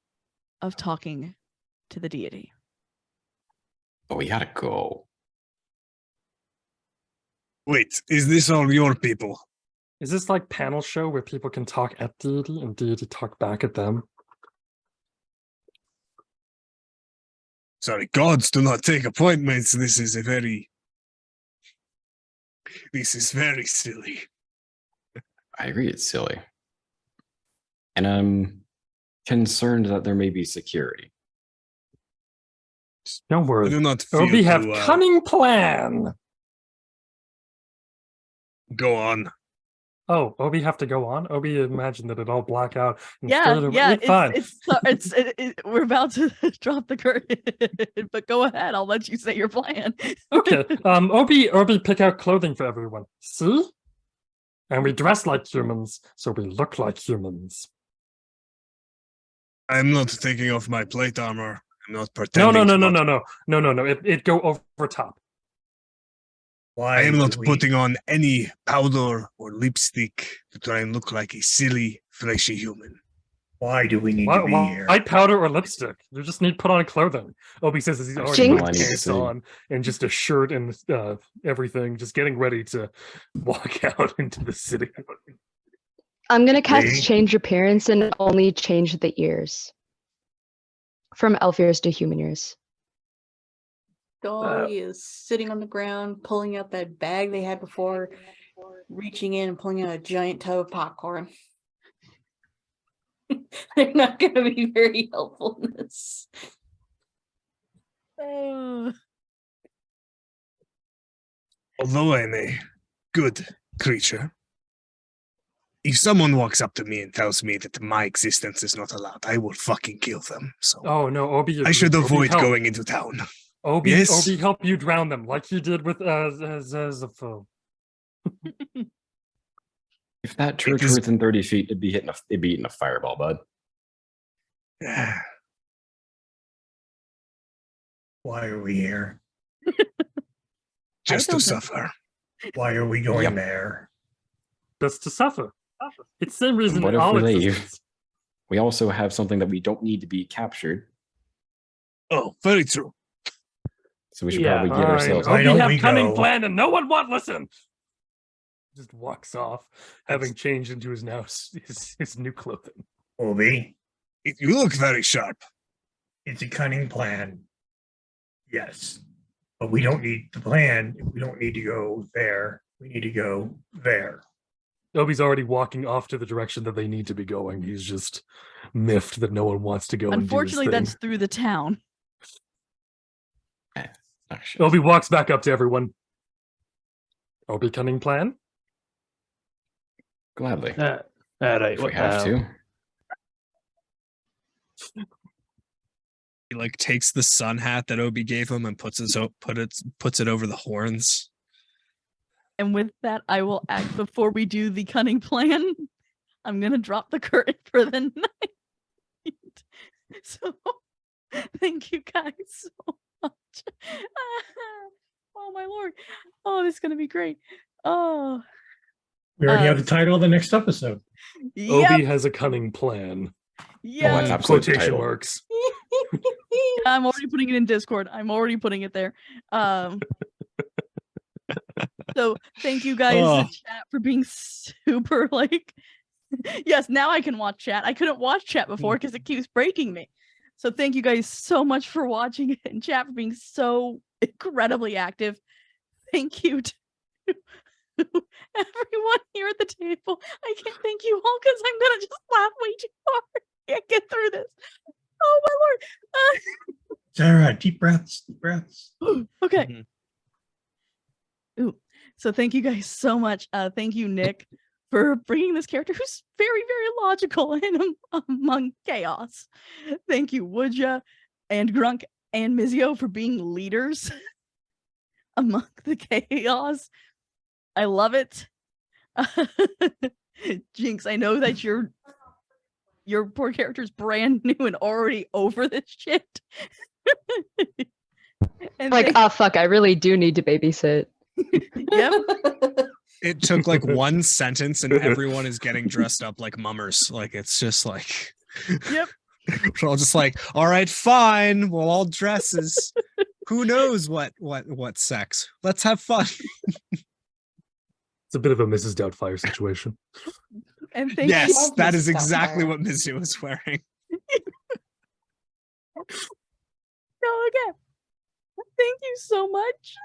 of talking to the deity. Oh, we gotta go. Wait, is this all your people? Is this like panel show where people can talk at deity and deity talk back at them? Sorry, gods do not take appointments. This is very silly. I agree, it's silly. And I'm concerned that there may be security. Don't I worry. do not feel Obi have to, cunning plan. go on. Oh, Obi have to go on. Obi imagined that it all black out. And Yeah, fade away. yeah. Fine. We're about to drop the curtain, but go ahead. I'll let you say your plan. Okay. Obi pick out clothing for everyone. See? And we dress like humans, so we look like humans. I'm not taking off my plate armor. I'm not No, pretending. no. It go over top. Why I am do not we- putting on any powder or lipstick to try and look like a silly, fleshy human. Why do we need to be here? White powder or lipstick? You just need to put on clothing. Obi says he's already Jinx. got I need to pants see. on and just a shirt and everything, just getting ready to walk out into the city. I'm gonna cast See? change appearance and only change the ears. From elf ears to human ears. Dolly is sitting on the ground, pulling out that bag they had before, reaching in and pulling out a giant tub of popcorn. They're not going to be very helpful in this. Although I'm a good creature, if someone walks up to me and tells me that my existence is not allowed, I will fucking kill them. So Oh no, Obi! I should Obi avoid help. going into town. Obi, Yes? Obi, help you drown them like he did with as a foe. If that church is- were within 30 feet, it'd be eating a fireball, bud. Why are we here? Just don't to know. suffer. Why are we going Yep. there? Just to suffer. It's the same reason What in if all we leave? existence. We also have something that we don't need to be captured, Oh, very true. so we should Yeah, probably get fine. ourselves. Why Obi don't have we cunning go? plan and no one won't listen. Just walks off, having changed into his his new clothing. Obi, You look very sharp. it's a cunning plan. Yes. But we don't need the plan if we don't need to go there. We need to go there. Obi's already walking off to the direction that they need to be going. He's just miffed that no one wants to go Unfortunately, and do his that's thing. through the town. Oh, shit. Obi walks back up to everyone. Obi cunning plan? Gladly. All right. If we have to. He like takes the sun hat that Obi gave him and puts it over the horns. And with that, I will act before we do the cunning plan. I'm gonna drop the curtain for the night. So thank you guys so much. Oh my lord. Oh, this is gonna be great. Oh. We already have the title of the next episode. Yep. Obi has a cunning plan. Yeah. that's absolutely the Quotation title. marks. I'm already putting it in Discord. I'm already putting it there. So thank you guys Oh. in chat for being super like yes, now I can watch chat. I couldn't watch chat before because it keeps breaking me. So thank you guys so much for watching it in chat, for being so incredibly active. Thank you to everyone here at the table. I can't thank you all because I'm gonna just laugh way too hard. I can't get through this. Oh my lord. Sarah, deep breaths, deep breaths. Okay. Mhm. Ooh. So thank you guys so much. Thank you, Nick, for bringing this character who's very, very logical and among chaos. Thank you, Woodja and Grunk and Mizio for being leaders among the chaos. I love it. Jinx, I know that your poor character's brand new and already over this shit. And Like, oh fuck, I really do need to babysit. yep. It took like one sentence and everyone is getting dressed up like mummers. Like it's just like Yep. we're all just like, all right, fine. We'll all dresses. Who knows what sex? Let's have fun. It's a bit of a Mrs. Doubtfire situation. And thank Yes, Love that Mrs. is exactly Doubtfire. what Mizu was wearing. you again. Thank you so much.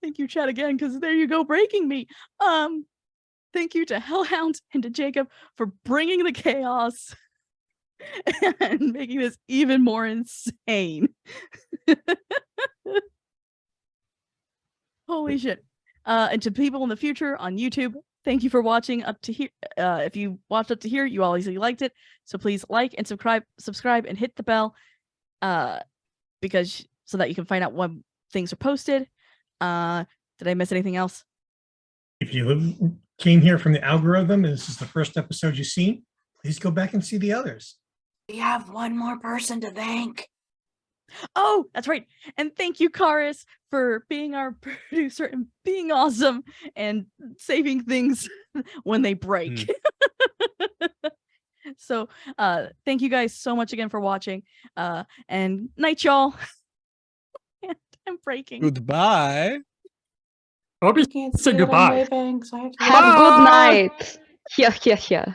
Thank you, chat, again, because there you go, breaking me. Thank you to Hellhound and to Jacob for bringing the chaos and making this even more insane. Holy shit. And to people in the future on YouTube, thank you for watching up to here. If you watched up to here, you obviously liked it. So please like and subscribe and hit the bell because so that you can find out when things are posted. Did I miss anything else? If you came here from the algorithm and this is the first episode you've seen, please go back and see the others. We have one more person to thank. Oh, that's right. And thank you, Karis, for being our producer and being awesome and saving things when they break. So thank you guys so much again for watching. And night, y'all. And I'm breaking. Goodbye. Obi, Can't say see that I'm goodbye. waving, so I have to Have a Bye. good night. Yeah.